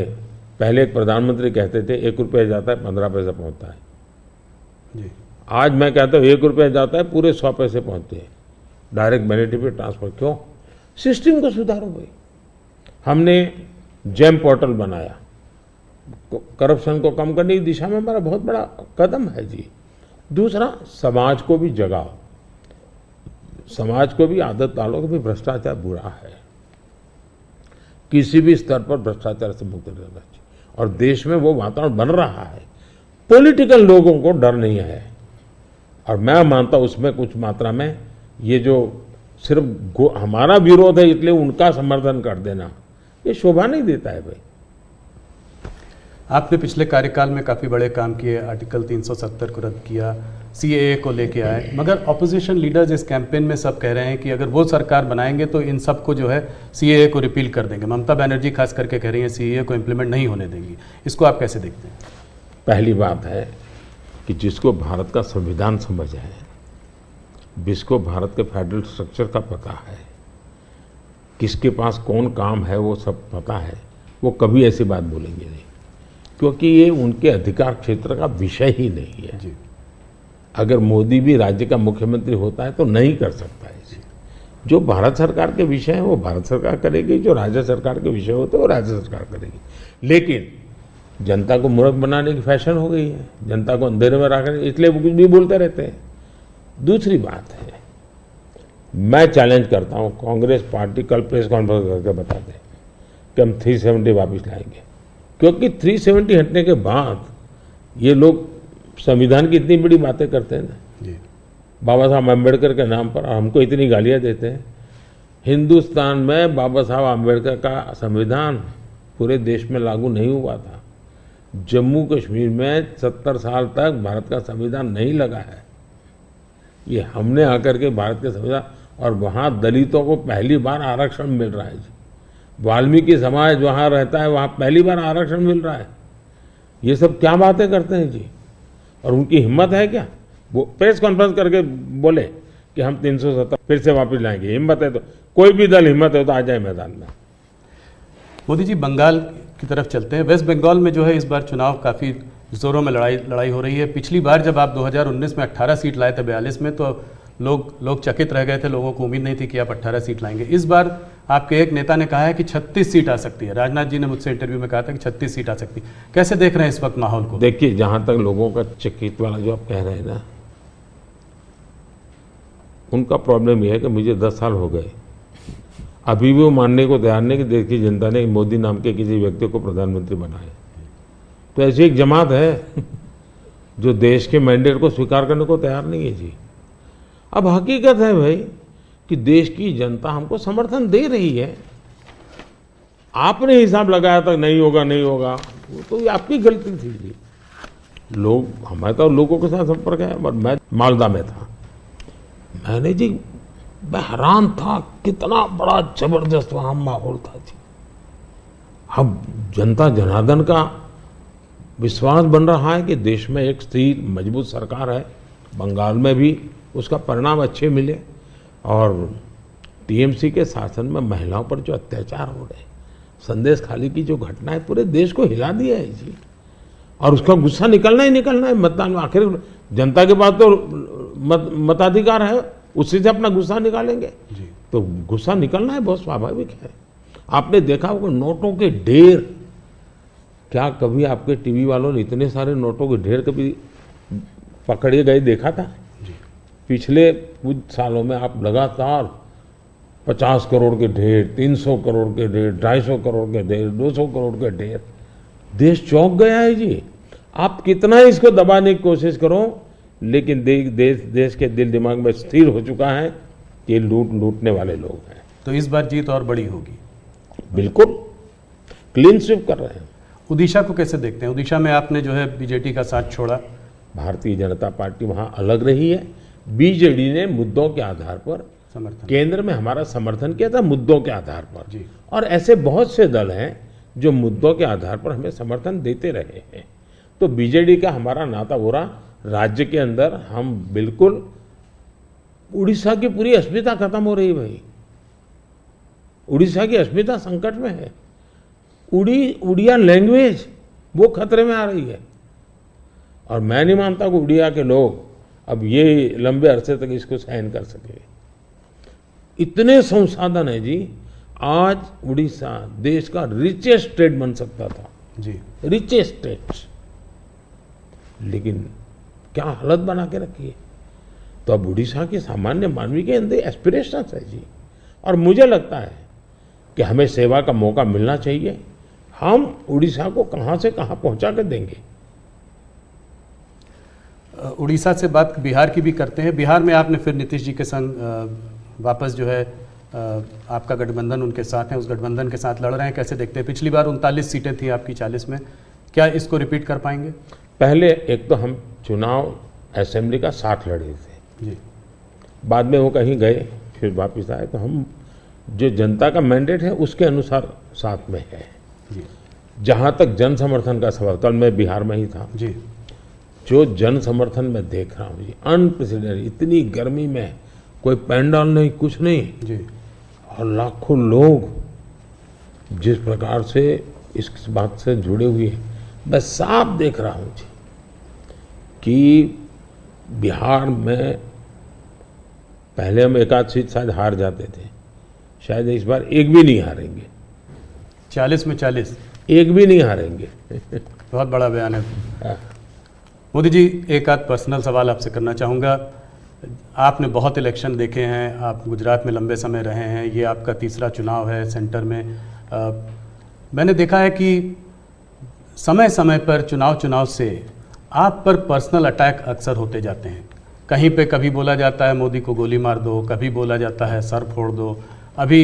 पहले एक प्रधानमंत्री कहते थे 1 रुपया जाता है 15 पैसे पहुंचता है जी। आज मैं कहता हूं 1 रुपया जाता है पूरे 100 पैसे पहुंचते हैं, डायरेक्ट बेनिफिट ट्रांसफर। क्यों? सिस्टम को सुधारो भाई। हमने जेम पोर्टल बनाया, करप्शन को कम करने की दिशा में हमारा बहुत बड़ा कदम है जी। दूसरा, समाज को भी जगाओ, समाज को भी आदत डालो कि भाई भ्रष्टाचार बुरा है, किसी भी स्तर पर भ्रष्टाचार से मुक्त रहना चाहिए। और देश में वो वातावरण बन रहा है, पॉलिटिकल लोगों को डर नहीं है। और मैं मानता हूं उसमें कुछ मात्रा में ये जो सिर्फ हमारा विरोध है इसलिए उनका समर्थन कर देना, ये शोभा नहीं देता है भाई। आपने पिछले कार्यकाल में काफ़ी बड़े काम किए, आर्टिकल 370 को रद्द किया, सीएए को लेके आए, मगर ऑपोजिशन लीडर्स इस कैंपेन में सब कह रहे हैं कि अगर वो सरकार बनाएंगे तो इन सब को जो है सीएए को रिपील कर देंगे। ममता बनर्जी खास करके कह रही हैं सीएए को इम्प्लीमेंट नहीं होने देंगी। इसको आप कैसे देखते हैं? पहली बात है कि जिसको भारत का संविधान समझ है, जिसको भारत के फेडरल स्ट्रक्चर का पता है, किसके पास कौन काम है वो सब पता है, वो कभी ऐसी बात बोलेंगे नहीं, क्योंकि ये उनके अधिकार क्षेत्र का विषय ही नहीं है जी। अगर मोदी भी राज्य का मुख्यमंत्री होता है तो नहीं कर सकता है जी। जो भारत सरकार के विषय है वो भारत सरकार करेगी, जो राज्य सरकार के विषय होते हैं वो राज्य सरकार करेगी। लेकिन जनता को मूर्ख बनाने की फैशन हो गई है, जनता को अंधेरे में रखने, इसलिए वो कुछ भी बोलते रहते हैं। दूसरी बात है, मैं चैलेंज करता हूं कांग्रेस पार्टी कल प्रेस कॉन्फ्रेंस करके बता दें कि हम 370 वापस लाएंगे, क्योंकि 370 हटने के बाद ये लोग संविधान की इतनी बड़ी बातें करते हैं ना जी। बाबा साहब अम्बेडकर के नाम पर, हमको इतनी गालियां देते हैं। हिंदुस्तान में बाबा साहब अम्बेडकर का संविधान पूरे देश में लागू नहीं हुआ था। जम्मू कश्मीर में 70 साल तक भारत का संविधान नहीं लगा है। ये हमने आकर के भारत के संविधान, और वहाँ दलितों को पहली बार आरक्षण मिल रहा है जी। वाल्मीकि समाज वहाँ रहता है, वहाँ पहली बार आरक्षण मिल रहा है। ये सब क्या बातें करते हैं जी। और उनकी हिम्मत है क्या, वो प्रेस कॉन्फ्रेंस करके बोले कि हम 370 फिर से वापस लाएंगे। हिम्मत है तो कोई भी दल हिम्मत है तो आ जाए मैदान में। मोदी जी, बंगाल की तरफ चलते हैं। वेस्ट बंगाल में जो है इस बार चुनाव काफ़ी जोरों में लड़ाई हो रही है। पिछली बार जब आप 2019 में 18 सीट लाए थे 42 में, तो लोग चकित रह गए थे, लोगों को उम्मीद नहीं थी कि आप 18 सीट लाएंगे। इस बार आपके एक नेता ने कहा है कि 36 सीट आ सकती है। राजनाथ जी ने मुझसे इंटरव्यू में कहा था कि 36 सीट आ सकती है। कैसे देख रहे हैं इस वक्त माहौल को? देखिए, जहां तक लोगों का चकित वाला जो आप कह रहे हैं ना, उनका प्रॉब्लम यह है कि मुझे 10 साल हो गए, अभी भी वो मानने को तैयार नहीं कि देश की जनता ने मोदी नाम के किसी व्यक्ति को प्रधानमंत्री बनाया। तो ऐसी एक जमात है जो देश के मैंडेट को स्वीकार करने को तैयार नहीं है जी। अब हकीकत है भाई कि देश की जनता हमको समर्थन दे रही है। आपने हिसाब लगाया था नहीं होगा नहीं होगा, वो तो आपकी गलती थी जी। लोग, हमारे तो लोगों के साथ संपर्क है। और मैं मालदा में था, मैंने जी, मैं हैरान था कितना बड़ा जबरदस्त वहां माहौल था जी। अब जनता जनार्दन का विश्वास बन रहा है कि देश में एक स्थिर मजबूत सरकार है। बंगाल में भी उसका परिणाम अच्छे मिले, और टीएमसी के शासन में महिलाओं पर जो अत्याचार हो रहे हैं, संदेश खाली की जो घटना है, पूरे देश को हिला दिया है जी। और उसका गुस्सा निकलना ही निकलना है मतदान में। आखिर जनता के पास तो मताधिकार है, उसी से अपना गुस्सा निकालेंगे। तो गुस्सा निकलना है, बहुत स्वाभाविक है। आपने देखा होगा नोटों के ढेर, क्या कभी आपके टीवी वालों ने इतने सारे नोटों के ढेर कभी पकड़े गए देखा था? पिछले कुछ सालों में आप लगातार 50 करोड़ के ढेर, 300 करोड़ के ढेर, 250 करोड़ के ढेर, 200 करोड़ के ढेर, देश चौंक गया है जी। आप कितना इसको दबाने की कोशिश करो, लेकिन देश के दिल दिमाग में स्थिर हो चुका है कि ये लूटने वाले लोग हैं। तो इस बार जीत और बड़ी होगी। बिल्कुल क्लीन स्वीप कर रहे हैं। उड़ीसा को कैसे देखते हैं? उड़ीसा में आपने जो है बीजेडी का साथ छोड़ा। भारतीय जनता पार्टी वहां अलग रही है। बीजेडी ने मुद्दों के आधार पर समर्थन केंद्र में हमारा समर्थन किया था, मुद्दों के आधार पर। जी। और ऐसे बहुत से दल हैं जो मुद्दों के आधार पर हमें समर्थन देते रहे हैं। तो बीजेडी का हमारा नाता हो रहा, राज्य के अंदर हम बिल्कुल, उड़ीसा की पूरी अस्मिता खत्म हो रही भाई। उड़ीसा की अस्मिता संकट में है। उड़िया लैंग्वेज वो खतरे में आ रही है। और मैं नहीं मानता कि उड़िया के लोग अब ये लंबे अरसे तक इसको सहन कर सके। इतने संसाधन है जी। आज उड़ीसा देश का रिचेस्ट स्टेट बन सकता था जी, रिचेस्ट स्टेट, लेकिन क्या हालत बना के रखी है। तो अब उड़ीसा के सामान्य मानवी के अंदर एस्पिरेशंस है जी। और मुझे लगता है कि हमें सेवा का मौका मिलना चाहिए। हम उड़ीसा को कहां से कहां पहुंचा कर देंगे। उड़ीसा से बात बिहार की भी करते हैं। बिहार में आपने फिर नीतीश जी के संग वापस जो है आपका गठबंधन उनके साथ है, उस गठबंधन के साथ लड़ रहे हैं। कैसे देखते हैं? पिछली बार 39 सीटें थी आपकी 40 में, क्या इसको रिपीट कर पाएंगे? पहले एक तो हम चुनाव असेंबली का साथ लड़े थे जी, बाद में वो कहीं गए, फिर वापस आए। तो हम जो जनता का मैंडेट है उसके अनुसार साथ में है जी, जहां तक जन समर्थन का सवाल, कल मैं बिहार में ही था, जी, जो जन समर्थन में देख रहा हूँ जी, अनप्रेसिडेंटेड। इतनी गर्मी में कोई पैंडल नहीं, कुछ नहीं, जी, और लाखों लोग जिस प्रकार से इस बात से जुड़े हुए हैं, मैं साफ देख रहा हूँ जी कि बिहार में पहले हम एक आध सीट शायद हार जाते थे, शायद इस बार एक भी नहीं हारेंगे। 40 में 40, एक भी नहीं हारेंगे। बहुत बड़ा बयान है। मोदी जी, एक आध पर्सनल सवाल आपसे करना चाहूँगा। आपने बहुत इलेक्शन देखे हैं, आप गुजरात में लंबे समय रहे हैं, ये आपका तीसरा चुनाव है सेंटर में। मैंने देखा है कि समय समय पर चुनाव से आप पर पर्सनल अटैक अक्सर होते जाते हैं। कहीं पे कभी बोला जाता है मोदी को गोली मार दो, कभी बोला जाता है सर फोड़ दो। अभी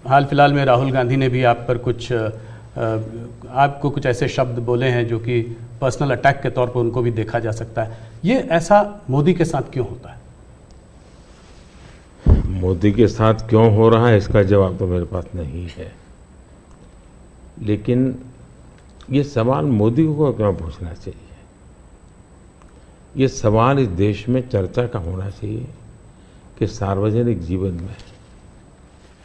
हाल फिलहाल में राहुल गांधी ने भी आप पर आपको कुछ ऐसे शब्द बोले हैं जो कि पर्सनल अटैक के तौर पर उनको भी देखा जा सकता है। ये ऐसा मोदी के साथ क्यों होता है? मोदी के साथ क्यों हो रहा है इसका जवाब तो मेरे पास नहीं है, लेकिन ये सवाल मोदी को क्यों पूछना चाहिए? ये सवाल इस देश में चर्चा का होना चाहिए कि सार्वजनिक जीवन में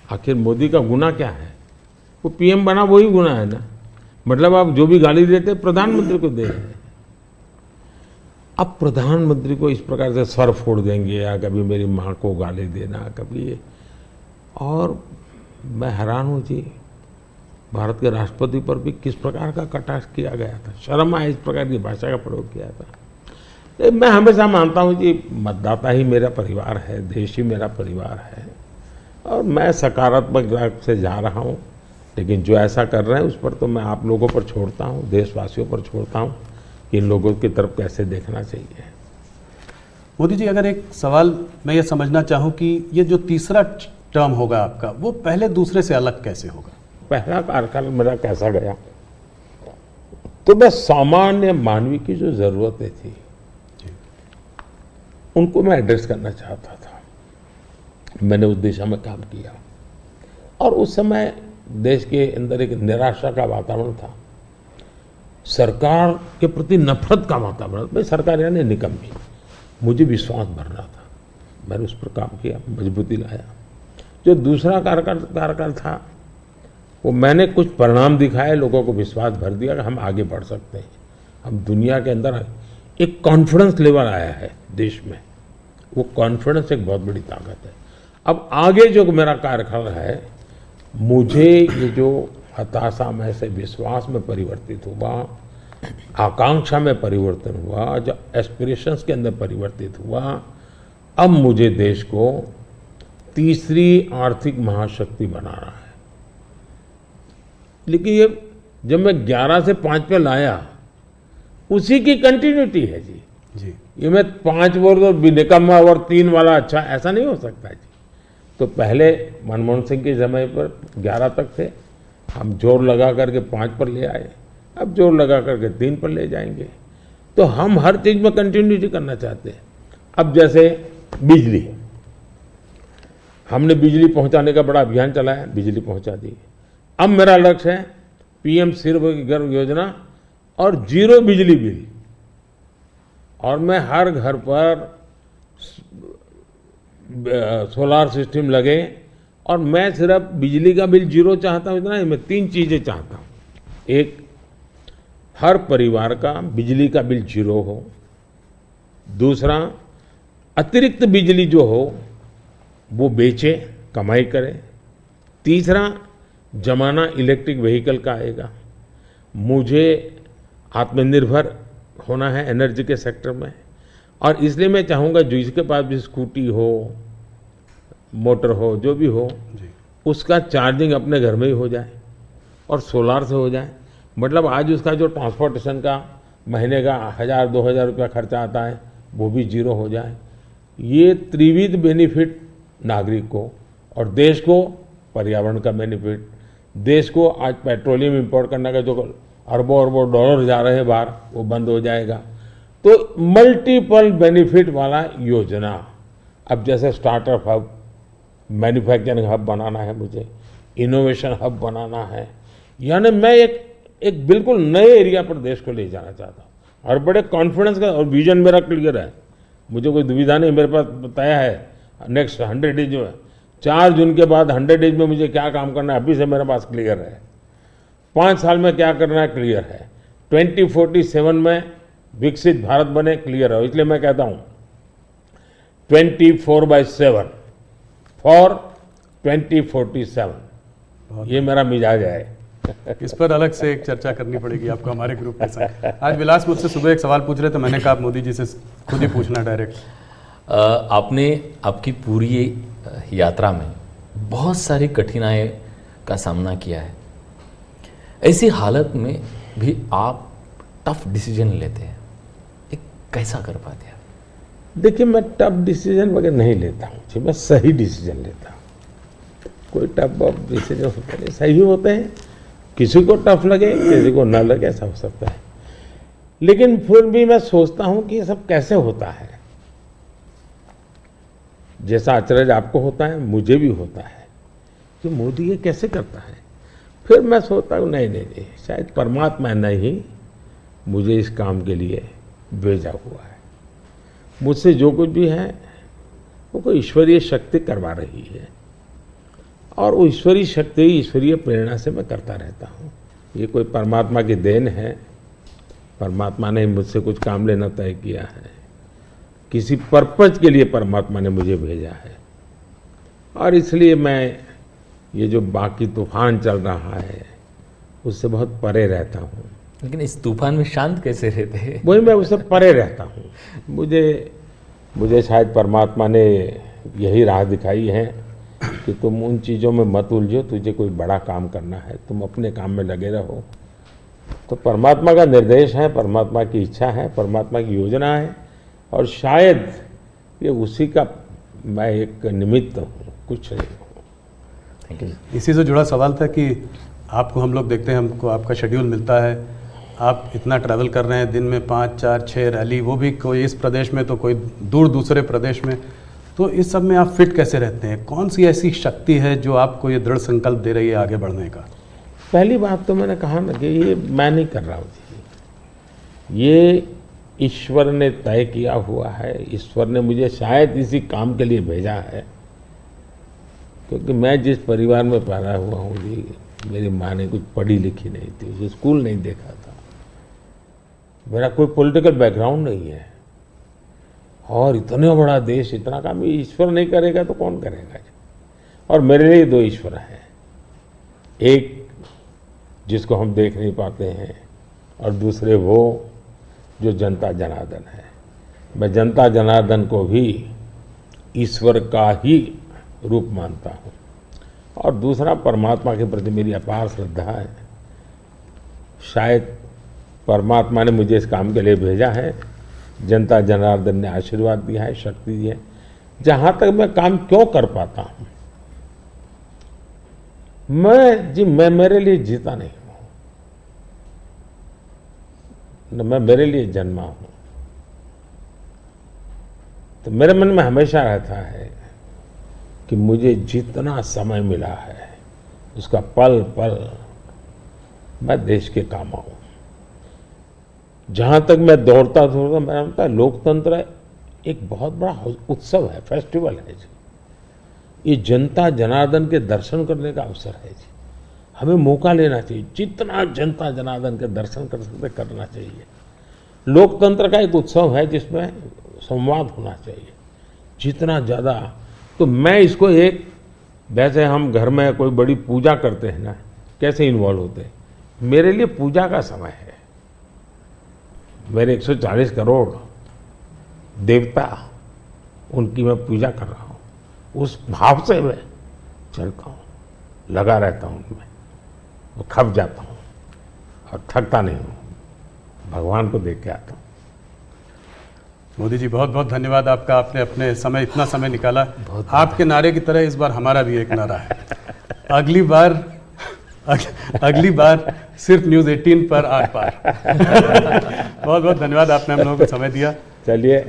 आखिर मोदी का गुनाह क्या है? वो पीएम बना वही गुनाह है ना। मतलब आप जो भी गाली देते हैं प्रधानमंत्री को दे रहे हैं। अब प्रधानमंत्री को इस प्रकार से सर फोड़ देंगे या कभी मेरी माँ को गाली देना, कभी ये। और मैं हैरान हूँ जी, भारत के राष्ट्रपति पर भी किस प्रकार का कटाक्ष किया गया था। शर्म आए इस प्रकार की भाषा का प्रयोग किया था। मैं हमेशा मानता हूँ जी, मतदाता ही मेरा परिवार है, देश ही मेरा परिवार है, और मैं सकारात्मक राह से जा रहा हूँ। लेकिन जो ऐसा कर रहे हैं उस पर तो मैं आप लोगों पर छोड़ता हूँ, देशवासियों पर छोड़ता हूँ कि इन लोगों की तरफ कैसे देखना चाहिए। मोदी जी, अगर एक सवाल मैं ये समझना चाहूँ कि ये जो तीसरा टर्म होगा आपका, वो पहले दूसरे से अलग कैसे होगा? पहला कार्यकाल मेरा कैसा गया, तो बस सामान्य मानवी की जो जरूरतें थी उनको मैं एड्रेस करना चाहता था। मैंने उस दिशा में काम किया, और उस समय देश के अंदर एक निराशा का वातावरण था, सरकार के प्रति नफरत का वातावरण। भाई सरकार यानी निकम्मी, मुझे विश्वास भरना था। मैंने उस पर काम किया, मजबूती लाया। जो दूसरा कार्यकाल था वो मैंने कुछ परिणाम दिखाए, लोगों को विश्वास भर दिया कि हम आगे बढ़ सकते हैं। हम दुनिया के अंदर एक कॉन्फिडेंस लेवल आया है देश में, वो कॉन्फिडेंस एक बहुत बड़ी ताकत है। अब आगे जो मेरा कार्यकाल है, मुझे ये जो हताशा में से विश्वास में परिवर्तित हुआ, आकांक्षा में परिवर्तन हुआ, जो एस्पिरेशंस के अंदर परिवर्तित हुआ, अब मुझे देश को तीसरी आर्थिक महाशक्ति बनाना है। लेकिन ये जब मैं 11 से 5 पे लाया, उसी की कंटिन्यूटी है जी। जी ये मैं 5 वर्ष और निकम्मा और 3 वाला अच्छा, ऐसा नहीं हो सकता जी। तो पहले मनमोहन सिंह के समय पर 11 तक थे, हम जोर लगा करके 5 पर ले आए, अब जोर लगा करके 3 पर ले जाएंगे। तो हम हर चीज में कंटिन्यूटी करना चाहते हैं। अब जैसे बिजली, हमने बिजली पहुंचाने का बड़ा अभियान चलाया, बिजली पहुंचा दी। अब मेरा लक्ष्य है पीएम सूर्यघर योजना और 0 बिजली बिल, और मैं हर घर पर सोलार सिस्टम लगे, और मैं सिर्फ बिजली का बिल 0 चाहता हूं, इतना ही, मैं 3 चीजें चाहता हूं। एक, हर परिवार का बिजली का बिल 0 हो। दूसरा, अतिरिक्त बिजली जो हो वो बेचे, कमाई करे। तीसरा, जमाना इलेक्ट्रिक व्हीकल का आएगा। मुझे आत्मनिर्भर होना है एनर्जी के सेक्टर में, और इसलिए मैं चाहूँगा जिसके पास भी स्कूटी हो, मोटर हो, जो भी हो, उसका चार्जिंग अपने घर में ही हो जाए और सोलार से हो जाए। मतलब आज उसका जो ट्रांसपोर्टेशन का महीने का 1000-2000 रुपया खर्चा आता है, वो भी 0 हो जाए। ये त्रिविध बेनिफिट नागरिक को और देश को, पर्यावरण का बेनिफिट, देश को आज पेट्रोलियम इंपोर्ट करने का जो अरबों अरबों डॉलर जा रहे हैं बाहर, वो बंद हो जाएगा। तो मल्टीपल बेनिफिट वाला योजना। अब जैसे स्टार्टअप हब, मैन्युफैक्चरिंग हब बनाना है मुझे, इनोवेशन हब बनाना है, यानी मैं एक बिल्कुल नए एरिया पर देश को ले जाना चाहता हूँ, और बड़े कॉन्फिडेंस का, और विजन मेरा क्लियर है, मुझे कोई दुविधा नहीं, मेरे पास तय है। नेक्स्ट 100 डेज जो है, 4 जून के बाद 100 डेज में मुझे क्या काम करना है अभी से मेरे पास क्लियर है। 5 साल में क्या करना है क्लियर है। 2047 में विकसित भारत बने, क्लियर है। इसलिए मैं कहता हूं 24/7 फॉर 2047, ये मेरा मिजाज है। इस पर अलग से एक चर्चा करनी पड़ेगी आपको हमारे ग्रुप के साथ। आज विलास मुझसे सुबह एक सवाल पूछ रहे थे, मैंने कहा आप मोदी जी से खुद ही पूछना डायरेक्ट। आपने आपकी पूरी यात्रा में बहुत सारी कठिनाई का सामना किया है। ऐसी हालत में भी आप टफ डिसीजन लेते हैं, ये कैसा कर पाते हैं? देखिए, मैं टफ डिसीजन वगैरह नहीं लेता हूँ, मैं सही डिसीजन लेता हूँ। कोई टफ डिसीजन होते नहीं, सही होते हैं। किसी को टफ लगे, किसी को ना लगे, ऐसा हो सकता है। लेकिन फिर भी मैं सोचता हूँ कि ये सब कैसे होता है। जैसा अचरज आपको होता है, मुझे भी होता है कि मोदी ये कैसे करता है। फिर मैं सोचता हूँ नहीं, शायद परमात्मा ने ही मुझे इस काम के लिए भेजा हुआ है। मुझसे जो कुछ भी है वो कोई ईश्वरीय शक्ति करवा रही है, और वो ईश्वरीय शक्ति, ईश्वरीय प्रेरणा से मैं करता रहता हूँ। ये कोई परमात्मा की देन है। परमात्मा ने मुझसे कुछ काम लेना तय किया है, किसी पर्पज के लिए परमात्मा ने मुझे भेजा है, और इसलिए मैं ये जो बाकी तूफान चल रहा है उससे बहुत परे रहता हूँ। लेकिन इस तूफान में शांत कैसे रहते हैं? वही, मैं उससे परे रहता हूँ। मुझे शायद परमात्मा ने यही राह दिखाई है कि तुम उन चीज़ों में मत उलझो, तुझे कोई बड़ा काम करना है, तुम अपने काम में लगे रहो। तो परमात्मा का निर्देश है, परमात्मा की इच्छा है, परमात्मा की योजना है, और शायद ये उसी का मैं एक निमित्त हूँ, कुछ नहीं हूँ। Thank you. इसी से जुड़ा सवाल था कि आपको हम लोग देखते हैं, हमको आपका शेड्यूल मिलता है, आप इतना ट्रैवल कर रहे हैं, दिन में 5, 4, 6 रैली, वो भी कोई इस प्रदेश में तो कोई दूर दूसरे प्रदेश में, तो इस सब में आप फिट कैसे रहते हैं? कौन सी ऐसी शक्ति है जो आपको ये दृढ़ संकल्प दे रही है आगे बढ़ने का? पहली बात तो मैंने कहा ना कि ये मैं नहीं कर रहा हूँ, ये ईश्वर ने तय किया हुआ है। ईश्वर ने मुझे शायद इसी काम के लिए भेजा है। क्योंकि मैं जिस परिवार में पैदा हुआ हूँ जी, मेरी माँ ने कुछ पढ़ी लिखी नहीं थी, उसे स्कूल नहीं देखा था, मेरा कोई पॉलिटिकल बैकग्राउंड नहीं है, और इतना बड़ा देश, इतना काम ईश्वर नहीं करेगा तो कौन करेगा। और मेरे लिए दो ईश्वर हैं, एक जिसको हम देख नहीं पाते हैं और दूसरे वो जो जनता जनार्दन है। मैं जनता जनार्दन को भी ईश्वर का ही रूप मानता हूँ, और दूसरा परमात्मा के प्रति मेरी अपार श्रद्धा है। शायद परमात्मा ने मुझे इस काम के लिए भेजा है, जनता जनार्दन ने आशीर्वाद दिया है, शक्ति दी है। जहाँ तक मैं काम क्यों कर पाता हूँ, मैं मेरे लिए जीता नहीं हूँ, न मैं मेरे लिए जन्मा हूँ। तो मेरे मन में हमेशा रहता है कि मुझे जितना समय मिला है उसका पल पल मैं देश के काम आऊं। जहां तक मैं दौड़ता मैं मानता है लोकतंत्र एक बहुत बड़ा उत्सव है, फेस्टिवल है जी। ये जनता जनार्दन के दर्शन करने का अवसर है जी। हमें मौका लेना चाहिए, जितना जनता जनार्दन के दर्शन कर सकते करना चाहिए। लोकतंत्र का एक उत्सव है जिसमें संवाद होना चाहिए जितना ज़्यादा। तो मैं इसको एक, वैसे हम घर में कोई बड़ी पूजा करते हैं ना, कैसे इन्वॉल्व होते हैं, मेरे लिए पूजा का समय है। मेरे 140 करोड़ देवता, उनकी मैं पूजा कर रहा हूँ, उस भाव से मैं चलता हूँ, लगा रहता हूँ उनमें, वो खप जाता हूँ और थकता नहीं हूँ, भगवान को देख के आता हूँ। मोदी जी बहुत बहुत धन्यवाद आपका, आपने अपने समय, इतना समय निकाला। आपके नारे की तरह इस बार हमारा भी एक नारा है, अगली बार सिर्फ न्यूज़ 18 पर आर पार। बहुत बहुत धन्यवाद, आपने हम लोगों को समय दिया। चलिए,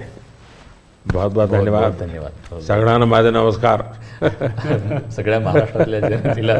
बहुत बहुत धन्यवाद। धन्यवाद। सगळ्यांना माझे नमस्कार। सगळ्या महाराष्ट्रातल्या जनतेला